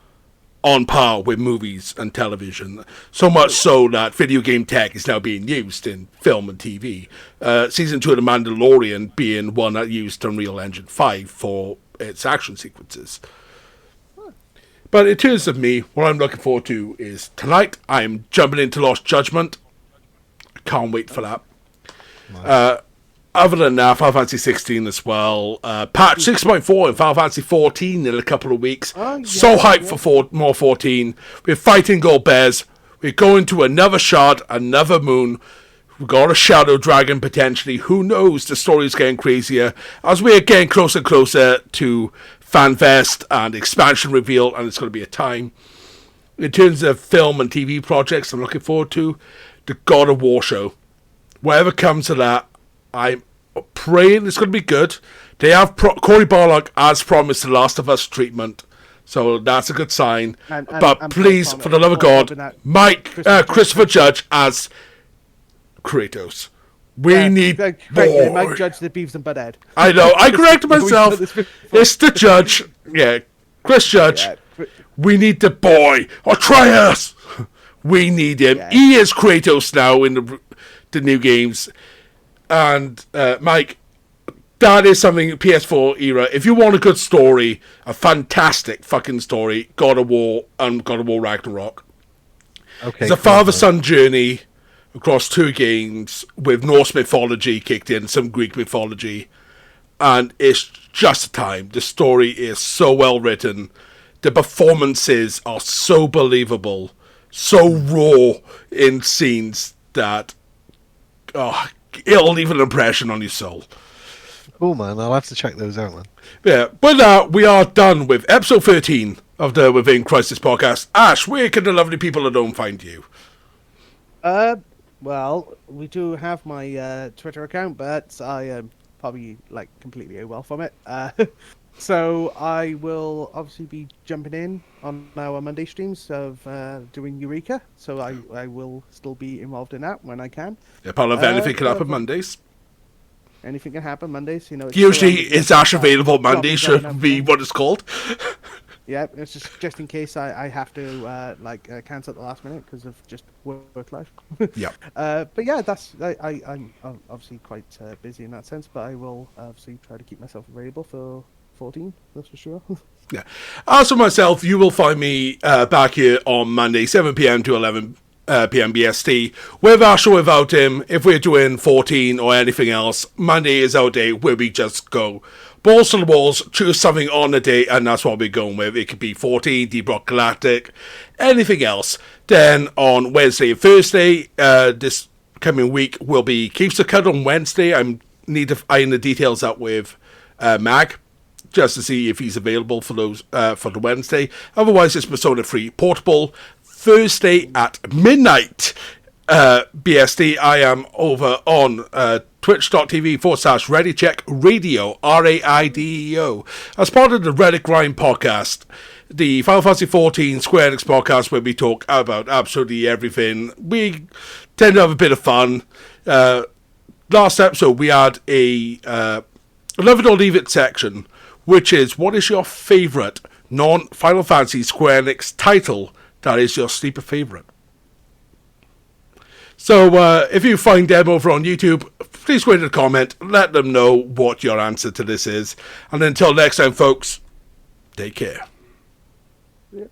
on par with movies and television, so much so that video game tech is now being used in film and TV. Season 2 of The Mandalorian being one that used Unreal Engine 5 for its action sequences. But in terms of me, what I'm looking forward to is tonight I'm jumping into Lost Judgment. Can't wait for that. Nice. Other than that, Final Fantasy 16 as well. Patch 6.4 in Final Fantasy 14 in a couple of weeks. So hyped for more 14. We're fighting gold bears. We're going to another shard, another moon. We've got a shadow dragon potentially. Who knows? The story's getting crazier as we're getting closer and closer to FanFest and expansion reveal, and it's going to be a time. In terms of film and TV projects I'm looking forward to, the God of War show. Whatever comes of that, I'm praying it's going to be good. They have Cory Barlog as promised The Last of Us treatment, so that's a good sign. But please, for the love of God, Christopher Judge as Kratos. We need more. Mike Judge, the Beavis and Butthead. I know. I corrected myself. It's the Judge. Yeah, Chris Judge. We need the boy. Atreus. We need him. Yeah. He is Kratos now in the new games. And Mike, that is something PS4 era. If you want a good story, a fantastic fucking story, God of War and God of War Ragnarok. Okay, it's a father-son journey across 2 games with Norse mythology kicked in, some Greek mythology, and it's just time. The story is so well written. The performances are so believable, so raw in scenes that it'll leave an impression on your soul. Cool, man. I'll have to check those out, man. Yeah, but now we are done with episode 13 of the Within Crisis podcast. Ash, where can the lovely people at home find you? Well, we do have my Twitter account, but I am probably like completely AWOL from it. So I will obviously be jumping in on our Monday streams of doing Eureka. So I will still be involved in that when I can. Yeah, part of anything can happen Mondays. Anything can happen Mondays, you know. Usually, is Ash available Mondays? Should be what it's called. Yeah, it's just in case I have to cancel at the last minute because of just work life. Yeah. But yeah, I'm obviously quite busy in that sense, but I will obviously try to keep myself available for 14. That's for sure. Yeah. As for myself, you will find me back here on Monday, 7 p.m. to 11 p.m. BST, with Ash or without him. If we're doing 14 or anything else, Monday is our day where we just go balls to the walls, choose something on the day, and that's what we're going with. It could be 14, Deep Rock Galactic, anything else. Then on Wednesday and Thursday, this coming week will be Keeps the Cut on Wednesday. I need to iron the details out with Mag, just to see if he's available for those for the Wednesday. Otherwise, it's Persona 3 Portable. Thursday at midnight BST. I am over on twitch.tv/ReadyCheck Radio, RAIDEO, as part of the Relic Grind podcast, the Final Fantasy XIV Square Enix podcast, where we talk about absolutely everything. We tend to have a bit of fun. Last episode, we had a Love It or Leave It section, which is, what is your favourite non-Final Fantasy Square Enix title that is your sleeper favourite? So if you find them over on YouTube, please go into the comment, let them know what your answer to this is. And until next time, folks, take care. Yeah.